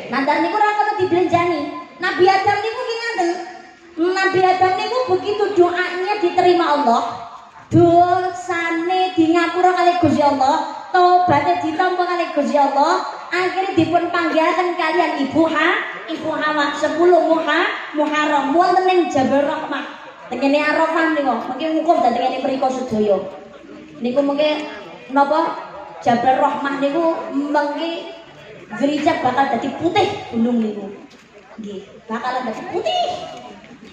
nadar niku ora kena dibelanjani Nabi Adam niku ki ngaten Nabi Adam niku begitu doanya diterima Allah dosane di ngapura kali Gusti Allah tobatnya ditampa kali Gusti Allah akhirnya dipun panggihaken kalian Ibu Hawa 10 Muharram wonten ing Jabal Rahmah tengene Arafah niku mungkin wukuf dadi ngene mriko sedaya niku mungkin napa Jabal Rahmah niku mengki gereja bakal dadi putih gunung niku nggih bakalan dadi putih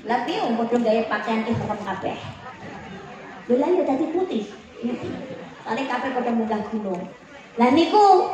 lha piye padha gawe pakaian ihram kabeh lha ya dadi putih kali kabeh padha munggah gunung lah niku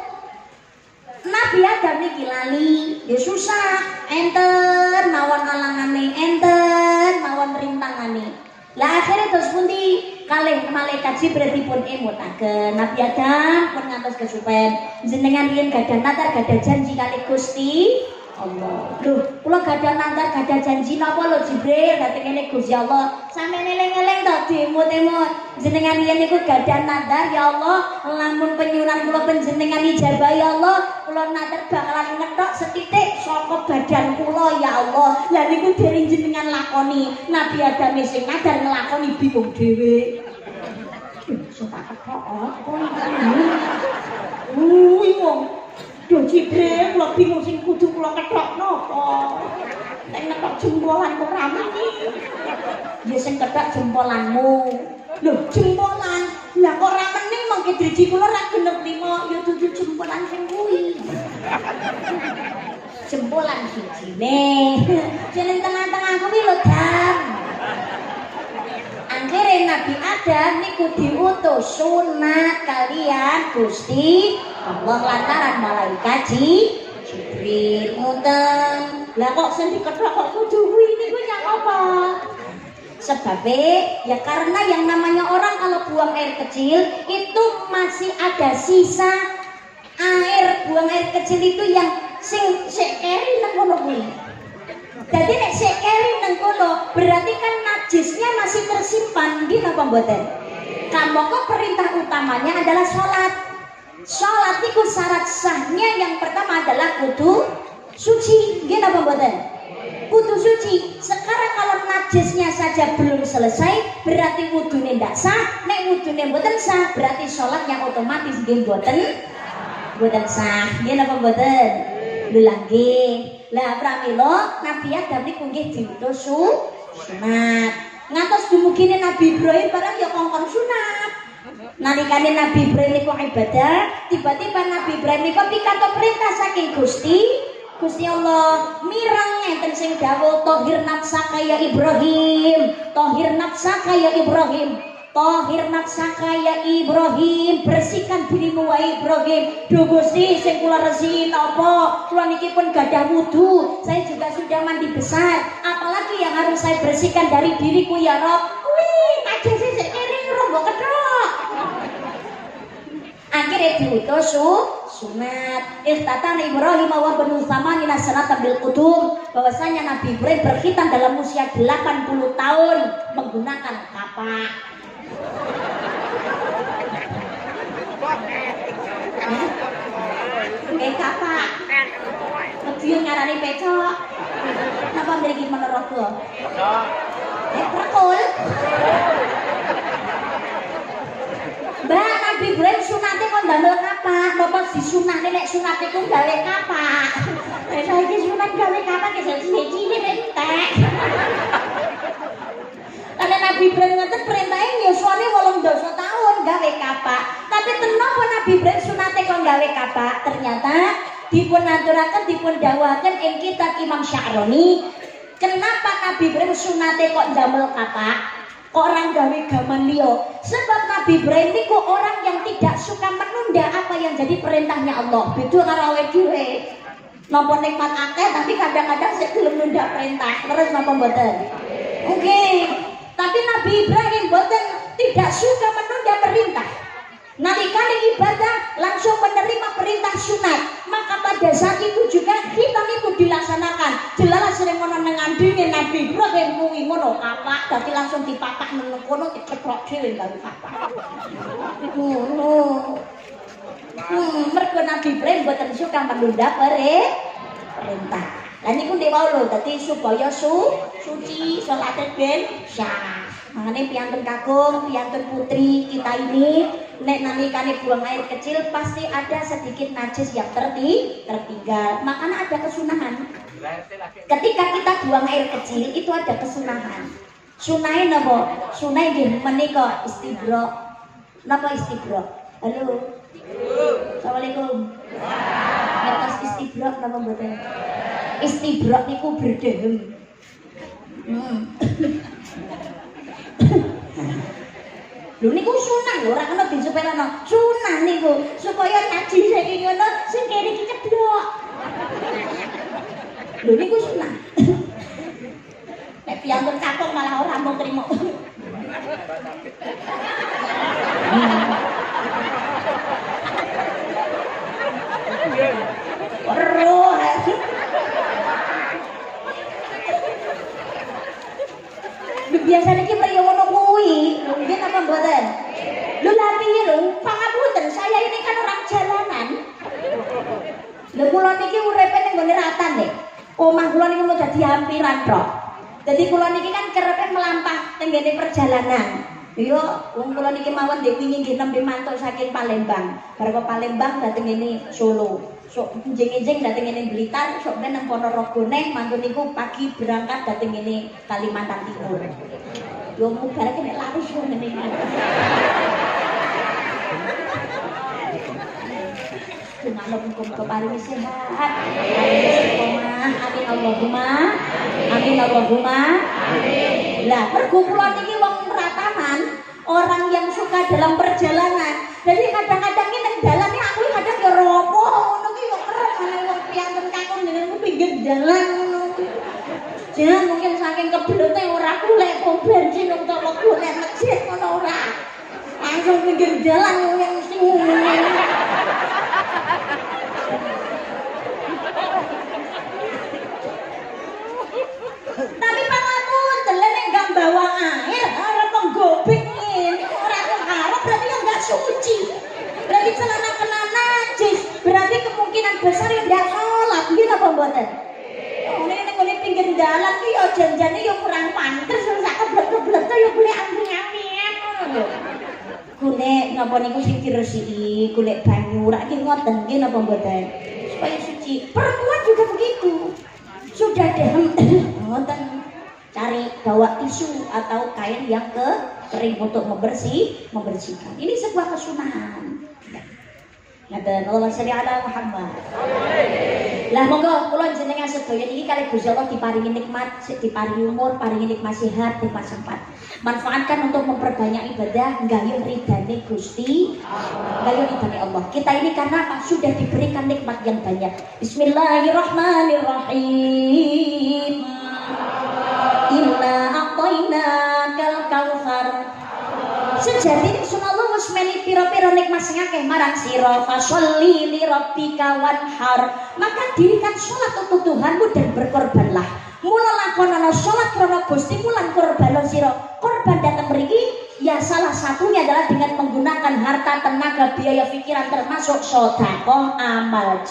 Nabi Adam niki lali ya susah enten mawon alangane enten mawon rintangane lah akhirnya terus pundi kalih malaikat Jibril dipun emutaken Nabi Adam pun ngantos kesupen jenengan yen gadah nadar gadah janji kali Gusti Allah. Loh, kula gadah nadar gadah janji napa lho Jibril dadi ngene Gusti Allah. Sampeyan eling-eling to dimut-imut. Jenengan yen niku gadah nadar ya Allah, lamun penyunan kula panjenengan ijabah ya Allah, kula nadar bakalan ngethok setitik saka badan kula ya Allah. Lah niku dereng jenengan lakoni. Nabi Adam sing nadar nglakoni bingung dhewe. Sok tak kok kok wong Duh Jibril, kula bingung sing kudu kula kethok napa. Nek kethok jempolan kok rame iki. Ya sing kethok jempolanmu. Loh, jempolan. Lah kok ra meneng mengke driji kula ra genep 5, ya dudu jempolan sing kuwi. Jempolan sijine. Jeneng tengah-tengah kuwi lho, Dam. Akhirnya Nabi Adam niku diutus sunat kalian Gusti Allah lantaran malaikat Jibril ngoten. Lah kok sing dikethok kok kudu kuwi niku nyak apa? Sebabnya ya karena yang namanya orang kalau buang air kecil itu masih ada sisa air buang air kecil itu yang sing sekeri nang kono kuwi. Jadi nek sekeri nang kono berarti kan najisnya masih tersimpan di napa mboten? Kamangka perintah utamanya adalah sholat. Sholat itu syarat sahnya yang pertama adalah kudu suci. Nggih napa mboten? Kudu suci. Sekarang kalau najisnya saja belum selesai berarti wudune ndak sah. Nek wudune mboten sah berarti sholatnya otomatis nggih mboten sah. Nggih napa mboten? Lha nggih. Lah pramila Nabi Adam niku nggih diutus sunat. Ngantos dumugine Nabi Ibrahim barang ya kongkon sunat. Nalikane Nabi Ibrahim niku ibadah, tiba-tiba Nabi Ibrahim niku pikantuk perintah saking Gusti Allah, mireng ngenten sing dawuh tahhir nafsaka ya Ibrahim, tahhir nafsaka ya Ibrahim. Tahhir nafsaka ya Ibrahim, bersihkan dirimu wahai Ibrahim. Duh Gusti sing kula resiki napa? Kula niki pun gadah wudu, saya juga sudah mandi besar. Apalagi yang harus saya bersihkan dari diriku ya Rob? Wih, najis sik kene rombok kethok. Akhirnya diutus sunat. Ikhtatana Ibrahim wa banu tsamanina sanatan bil qudum, bahwasanya Nabi Ibrahim berkhitan dalam usia 80 tahun menggunakan kapak. Kapak. Mediun ngarani pecok. Napa mriki menurutku? Prakul. Mbak Nabi Ibrahim sunate kok ndamel kapak, napa disunahne nek sunate ku gawe kapak. saiki sunat gawe kapan ki cilik entek. Karena Nabi Ibrahim ngoten perintahe nyuswane 18 tahun gawe kapak. Tapi kenapa Nabi Ibrahim sunate kok gawe kapak? Ternyata dipun aturaken dipun dawuhaken ing kitab Imam Sya'rani, kenapa Nabi Ibrahim sunate kok ndamel kapak? Kok orang gawe gaman liya? Sebab Nabi Ibrahim niku orang yang tidak suka menunda apa yang jadi perintahnya Allah. Beda karo awake dhewe. Napa nikmat akeh tapi kadang-kadang sik gelem nunda perintah. Terus napa mboten? Oke. Tapi Nabi Ibrahim mboten tidak suka menunda perintah. Nalikane ibadah langsung menerima perintah sunat. Maka pada saat itu juga hitam itu dilaksanakan. Jelas sering ngono nang andine Nabi Ibrahim kuwi ngono kapak dadi langsung dipapak nang kono diceplok dhewe karo kapak. Ngono. Mergo Nabi Ibrahim mboten suka menunda perintah. Lah niku ndek wae lho dadi supaya suci salate ben syah. Makanya piantun kakung, piantun putri kita ini nek nalikane buang air kecil pasti ada sedikit najis yang tertinggal. Makanya ada kesunahan. Ketika kita buang air kecil itu ada kesunahan. Sunai napa? Sunai nggih menika istibro. Napa istibro? Halo. Assalamualaikum. Ngertos istibro napa mboten? Istibro niku berdehem. Lho niku sunah lho, ora kena disepelano. Sunah niku supaya najis iki ngono sing kene iki ceblok. Lho niku sunah. Nek piantun kakung malah ora mau trimo. Roh. Biasanya kita yang ngono kuwi, mungkin apa mboten? Lho lha piye lho, pangapunten, saya ini kan orang jalanan. Lho kula niki uripe ning nggone ratan nek. Omah kula niku mau dadi hampiran tok. Dadi kula niki kan kerepe melampah teng ngene perjalanan. Yo, wong kula niki mawon ndek wingi nggih nembe mantuk saking Palembang. Bar kok Palembang dateng ngene Solo. Sok enjing-enjing dateng ngene Blitar, sok ben nang Ponorogo neh mantu niku pagi berangkat dateng ngene Kalimantan Timur. Yo mubarake nek laris yo ngene iki. Semoga muga-muga paringi sehat. Amin Allahumma. Amin Allahumma. Amin. Lah mergo kula niki wong ratanan, orang yang suka dalam perjalanan. Jadi kadang-kadang ini nang dalan iki aku kadang yo ropo ngono ki yo kerep ana wong piantun kakung jenenge pinggir dalan ngono. Jangan mungkin saking kebelote ora golek pom bensin utawa golek masjid ngono ora. Langsung pinggir jalan yang mesti ngomong. Tapi pangapunten nek gak bawa air arep penggobek ngene ora keharap berarti yo enggak suci. Berarti celana kena najis, berarti kemungkinan besar yo ndak salat. Nggih napa mboten? Oh nek ngene pinggir dalan ki yo janjane yo kurang pantes sak keblek-keblek yo golek ambi-ambian ngono lho. Golek napa niku sing diresiki, golek banyu rak ki ngoten nggih napa mboten? Supaya suci. Perempuan juga begitu. Sudah deh ngoten cari bawa tisu atau kain yang kering untuk membersihkan. Ini sebuah kesunahan. Ngaten Allah sholli ala Muhammad. Lah monggo kula jenengan sedaya niki kali Gusti Allah diparingi nikmat, diparingi umur, paringi nikmat sehat, nikmat sempat. Manfaatkan untuk memperbanyak ibadah, nggayuh ridane Gusti Allah. Nggayuh ridane Allah. Kita ini karena apa? Sudah diberikan nikmat yang banyak. Bismillahirrahmanirrahim. Inna a'tainakal kautsar. Sejati sunallah wis meni pira-pira nikmat sing akeh marang sira, fasholli li rabbika wanhar. Maka dirikan salat untuk Tuhanmu dan berkorbanlah. Mula lakonana salat krana Gustimu lan korban sira. Korban datang mriki ya salah satunya adalah dengan menggunakan harta, tenaga, biaya, pikiran termasuk sedekah, amal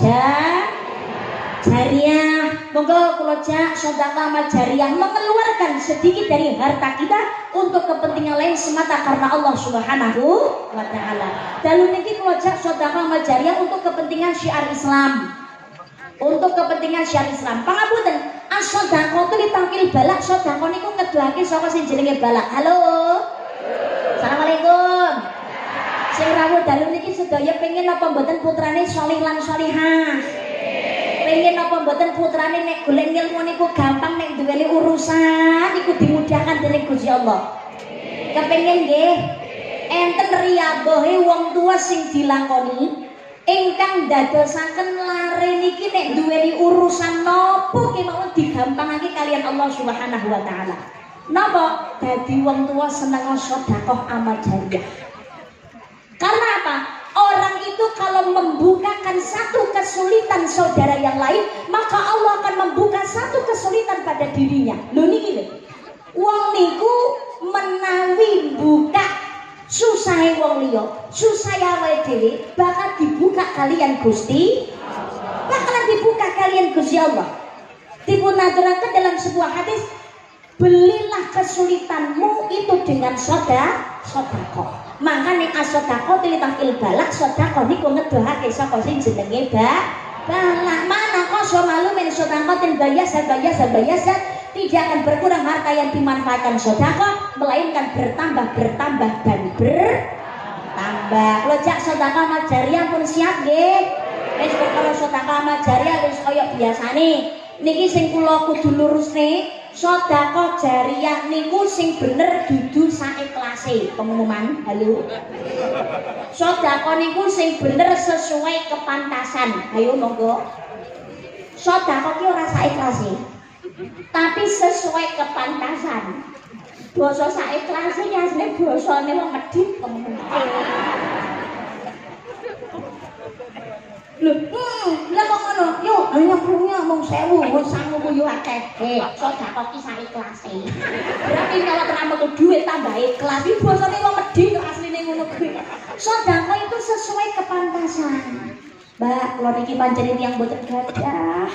jariah. Monggo kula jak sedekah amal jariah mengeluarkan sedikit dari harta kita untuk kepentingan lain semata karena Allah Subhanahu wa taala. Dalu niki kula jak sedekah amal jariah untuk kepentingan syiar Islam. untuk kepentingan syariat Islam. Pangapunten, as-shadaqah tu ditangkil balak, sedekah niku ngedohake saka sing jenenge balak. Halo. Assalamualaikum. Sing rawuh dalu niki sedaya pengen apa mboten putrane salih lan salihah? Pengen apa mboten putrane nek golek ilmu niku gampang, nek duweni urusan niku dimudahkan dening Gusti Allah. Kepengen nggih enten riyadohe wong tua sing dilakoni ingkang dadosaken lare niki nek duweni urusan napa kemawon digampangake kalian Allah Subhanahu wa taala. Napa? Dadi wong tua seneng sedekah amal jariah. Karena apa? Orang itu kalau membukakan satu kesulitan saudara yang lain, maka Allah akan membuka satu kesulitan pada dirinya. Lho niki lho. Wong niku menawi buka susahe wong liya, susah awake dhewe bakal dibuka kalian Gusti. Bakalan dibuka kalian Gusti Allah. Dipun aturaken dalam sebuah hadis, belilah kesulitanmu itu dengan sedekah. Makane as-shadaqah tilitangkil balak, sedekah niku ngedohake saka sing jenenge balak. Mana kosho malu min sedekatin bayasat tidak akan berkurang harta yang dimanfaatkan sedekah, melainkan bertambah dan bertambah. Lojak sedekah amal jariah pun siap nggih. Wis perkara sedekah amal jariah wis kaya biasane. Niki sing kula kudu lurusne, sedekah jariah niku sing bener dudu saikhlase. Pengumuman, halo. Sedekah niku sing bener sesuai kepantasan. Ayo monggo. Sedekah ki ora saikhlase, tapi sesuai kepantasan. Basa saikhlase ki asline basane wong medhit pengumuman. Lah kok ngono? Yo, hanya punya mung 1000, wis sangu yo akeh. Sedekah ki saikhlase. Berarti kalau terama ke duit tambah ikhlas. Iki basane wong medhit asline ngono kuwi. Sedekah itu sesuai kepantasan. Mbak, kula niki pancen tiyang boten gadah.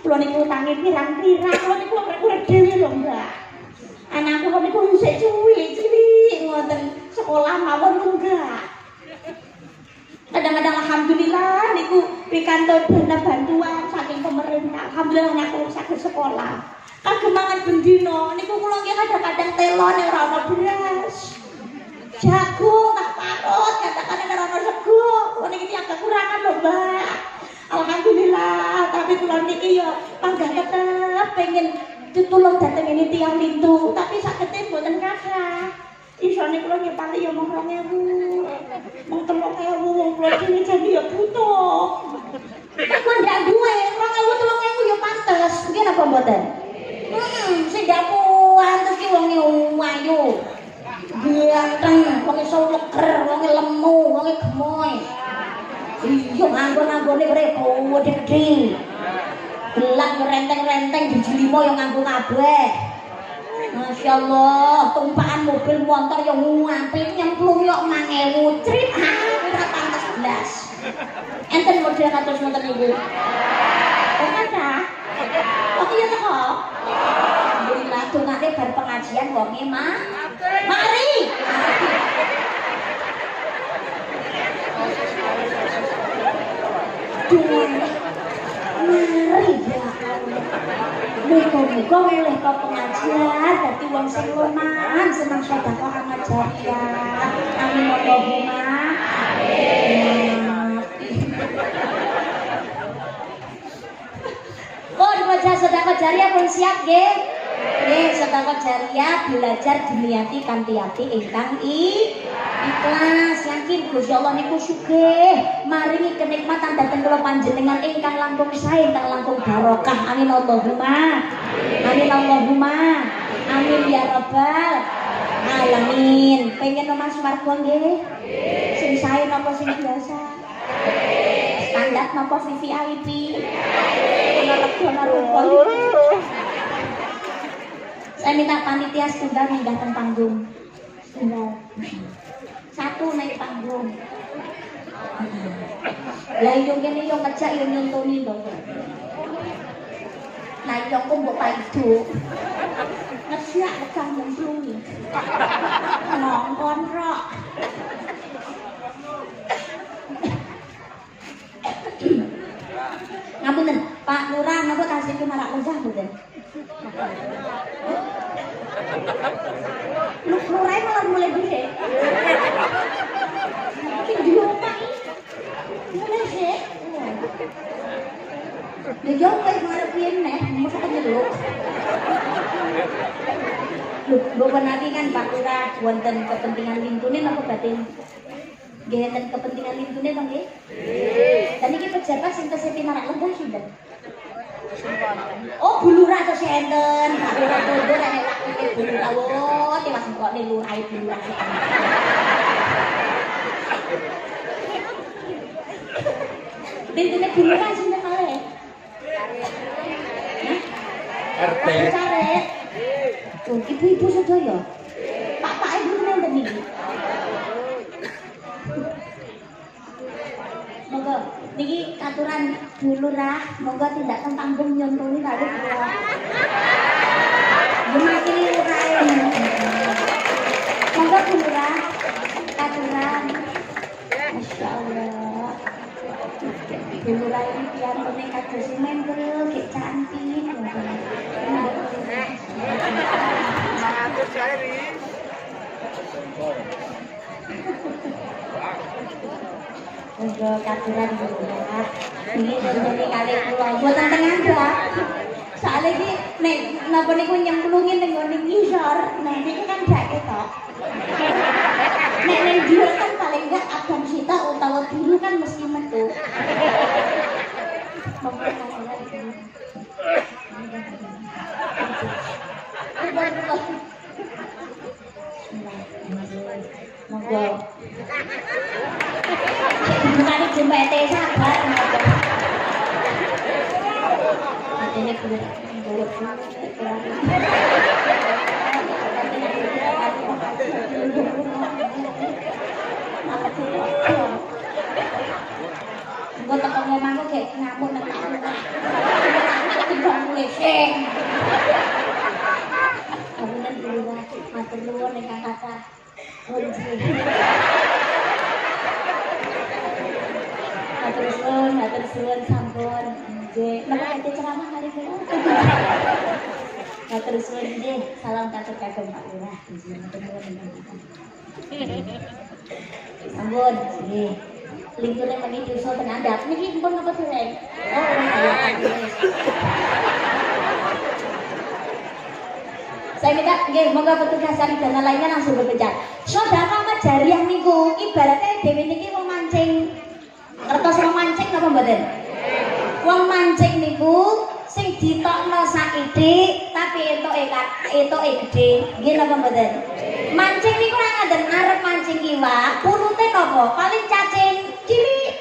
Kula niku utange pirang-pirang, kula niku urip dhewe lho, Mbak. Anak kula niku isih cilik ngoten, sekolah mawon enggak. Kadang-kadang alhamdulillah niku pikantuk dana bantuan saking pemerintah. Alhamdulillah anakku saged sekolah. Kagemangan bendina niku kula nggih kadang-kadang telon ora ana beras. Jagung tak parut, kadang-kadang ora ana sego. Kula niki agak kekurangan lho, Mbak. Alhamdulillah, tapi kula niki yo panggah tetep pengen ditulung dateng ini tiang lintu, tapi sakete mboten kathah. Isane kula nyepali ya mung 2000. Mung 3000 wong kula iki jadi ya butuh. Aku ndak duwe 2000 3000 ya pantes. Nggih napa mboten? Sing ndak pantes ki wong ayu. Ganteng, wong iso leger, wong lemu, wong gemoy. Iya nganggo-nganggone repot gede. Gelak renteng-renteng dijlimo yang nganggo kabeh. Masya Allah, tumpahan mobil motor yang ngapit nyemplung yok 5000 trip ora pantes blas. Enten model kados ngoten niku. Oh kada. Oh iya teko. Alhamdulillah dongane bar pengajian wonge mari. Mari ya. Muga-muga meleh kok pengajian dadi wong sing luman seneng sedekah amal jariah. Amin Allahumma amin. Pun wajah sedekah jariah pun siap nggih. Nggih, sedekah jariah belajar diniati kanthi ati ingkang ikhlas. Yakin Gusti Allah niku sugih maringi kenikmatan dhateng kula panjenengan ingkang langkung sae, ingkang langkung barokah. Amin Allahumma amin Allahumma amin ya rabbal alamin. Pengen nomor swarga nggih? Sing sae napa sing biasa? Standar napa VIP? Ana rego ana rupa. Saya minta panitia setunggal minggah panggung. Setunggal. Satu naik panggung. Lah yo kene yo ngejak yo nyontoni lho. Nah yo kok mbok paido. Ngejak kang nyemplung. Nongkon rok. Ngapunten, Pak Lurah napa kasih ke marak lenggah mboten? Lurah malah mulai gede. Iki diopak. Mulai sih. Dia mulai marah pian nih, masa nyeluk. Lho nanti kan Pak Lurah wonten kepentingan lintune napa batin? Nggih enten kepentingan lintune to nggih? Dan iki pejabat sing tesih pinarak lenggah sinten? Oh, Bu Lurah to enten. Pak Lurah bodoh nek lak Bu Lurah wo, tewas kok ning Lurah Bu Lurah. Lintune Bu Lurah sinten malih? RT. Caret. Oh, ibu-ibu sedaya. Pak-pake dulu nonton iki. Monggo niki aturan Bu Lurah, monggo tindak tanggung nyontoni kali kula. Gimana Lurah? Monggo Bu Lurah, aturan. Masya Allah. Bu Lurah ini piantone kados member, gek cantik. Matur Syahri. Monggo katuran Bu Lurah. Niki nyontoni kali kula. Mboten teng ngandhap. Soale iki nek napa niku nyemplungin ning ngene ngisor, nah niki kan gak ketok. Nek ning dhuwur kan paling enggak abang sita utawa biru kan mesti metu. Monggo katuran Bu. Monggo. Bukan jembete sabar. Ini kudu ngurut Engko teko ngomongku gek ngamuk nang tak. Tidak mulai sing. Amunen Bu Lurah, matur nuwun ingkang kathah. Matur suwun sampun. Nggih, napa kate ceramah hari kula? Matur suwun nggih, salam katut kagem Pak Lurah. Matur nuwun. Sampun, nggih. Lingkune meni dosa teng andhap niki pun napa dereng? Oh, saya minta nggih monggo petugas cari dana lainnya langsung bekerja. Sedekah jariah niku ibaratnya dhewe niki wong mancing. Ngertos wong mancing napa mboten? Wong mancing niku sing ditokno sakithik tapi entuke gedhe. Nggih napa mboten? Mancing niku ora ngaden arep mancing iwak, purute napa? Paling cacing cilik.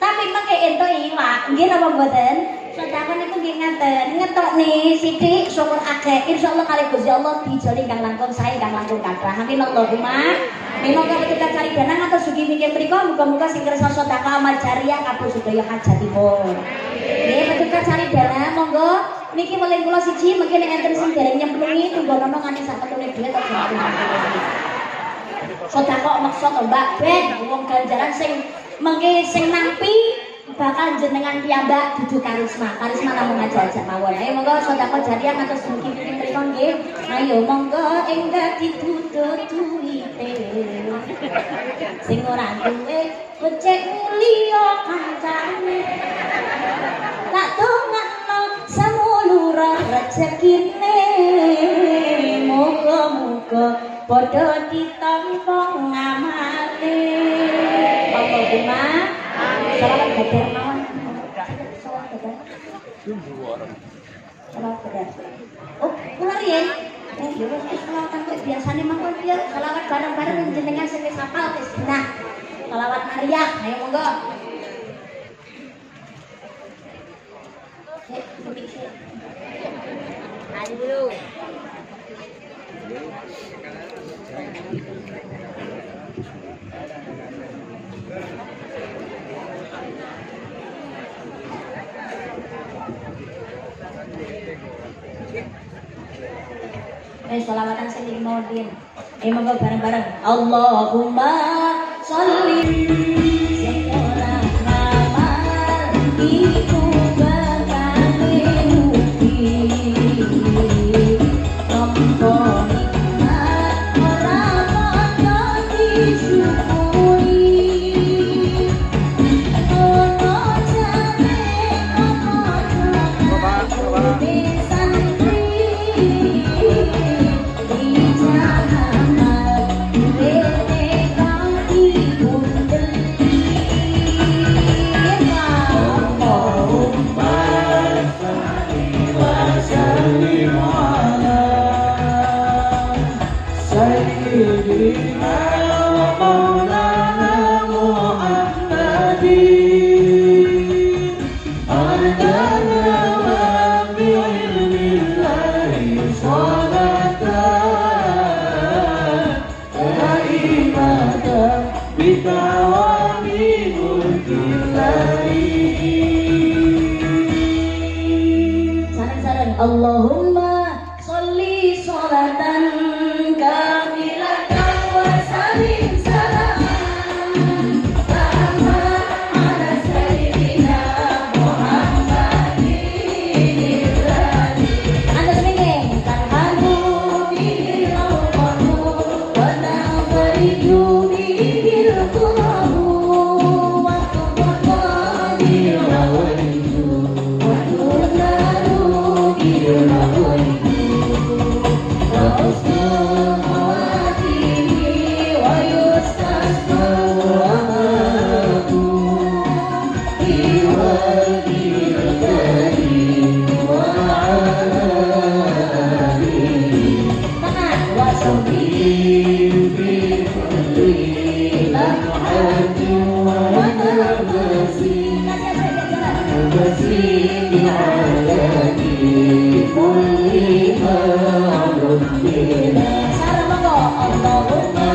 Tapi mengke entuke iwak. Nggih napa mboten? Sedekah niku nggih ngaten, ngetokne sithik syukur akeh. Insyaallah kali Gusti Allah dijoli kang langkung sae kang langkung kathah. Amin Allahumma. Monggo kita cari dana ngatos sugi mikir mriku muga-muga sing kersa sedekah amal jariah kabeh sedaya hajatipun. Nggih, kita cari dana monggo niki weling kula siji mungkin nek enten sing dereng nyemplungi tunggu-tunggu nganti sak ketune dhuwit aja nyemplungi. Sedekah maksud Mbak Ben wong ganjaran sing mengke sing nampi bakal jenengan piyambak dudu karisma namung aja-aja mawon. Ayo monggo sedekah jariah ngatos mugi mikir mriku nggih. Ayo monggo enggak ditutup duwite. Sing ora duwe becik mulia kancane. Tak dongakno semulura rezekine. Muga-muga padha ditampa ngamale. Allahumma salam badar mawon. Salam badar. Salam badar. Oh, kula riyen. Ya wis selawat kok biasane mangkon piye selawat bareng-bareng jenengan sing wis hafal wis nah. Selawat Maria, ayo monggo. Ayo dulu. Selawatan sing modin. Monggo bareng-bareng. Allahumma sholli Saran-saran Allahumma sholli sholatan kamilatan wa salim salaman ala sayyidina Muhammadin anda seminggu tanhamu bihil awqamu wa nafaridu bihil quramu wa tuqadir wawaidu wa tunaru bihil wawaidu wa ustamawatihi wa yustasqawamaku biwadil karim wa alihi wasabih bi kulli lamhatin wa nafasin bi alami kulliha rabbina Allahumma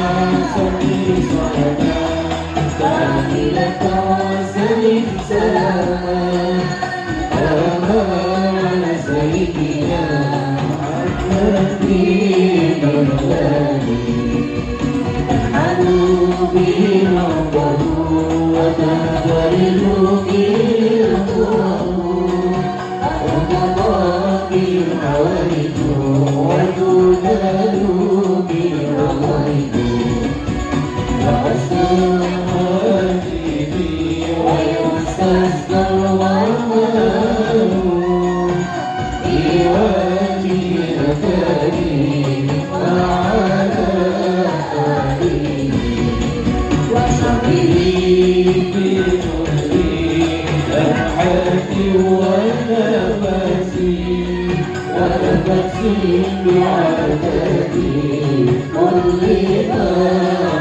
sholli sholatan kamilatan wa salim salaman ala sayyidina Muhammadin anu bil awqahu wa tadarilu bil qurahu wa taqabil hawaidu wa tudalu bil hawaidu wa astamatihi wa yustasqal wa'amahu biwajhil karim wa ala alihi wa sahbihi bi kulli lamhatin wa nafasin wa nafasin bi adadi kulli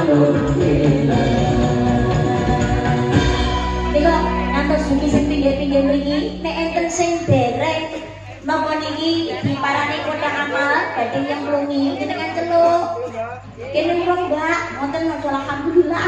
rabbina. Nika ngantos suki sing pinggir-pinggir mriki nek enten sing dereng napa niki diparani kotak amal badhe yang mlungi jenengan celuk. Kene urung Mbak, wonten alhamdulillah.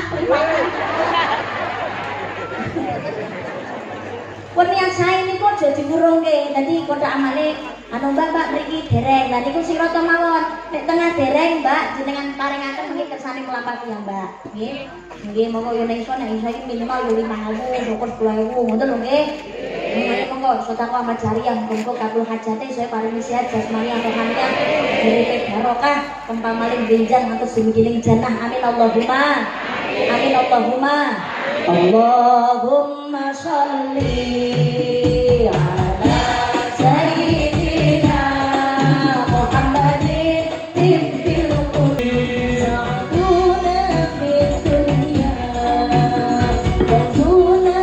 Pun yang saya ini kok jadi ngurungke, dadi kotak amale anu Mbak mriki dereng. Lah niku sing rata mawon. Nek tengah dereng Mbak jenengan paringaken nggih kersane melampah ya Mbak. Nggih. Nggih monggo yo nek iso iki minimal yo 5.000, syukur 10.000 ngoten lho nggih. Monggo sedekah amal jariah monggo kabul hajate saya paringi sehat jasmani rohaniah diri barokah kempamaling benjang ngantos singgiling jannah amin Allahumma amin Allahumma Allahumma sholli ala sayyidina Muhammadin tibbil qulub sa'duna fid dunya wa zuna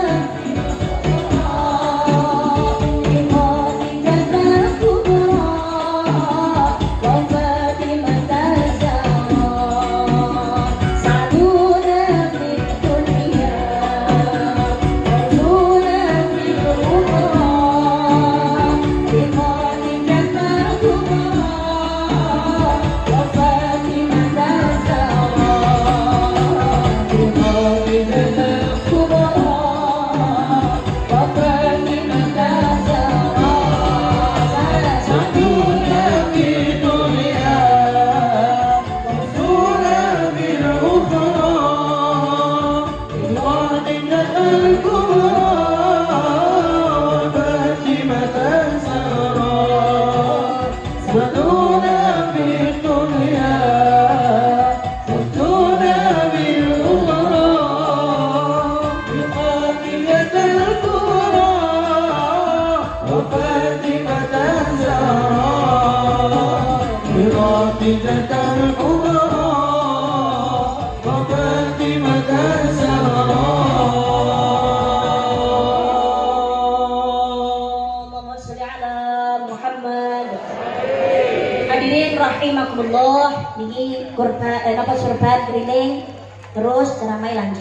rahimakumullah niki kurban surban keriling terus ceramai lanjut.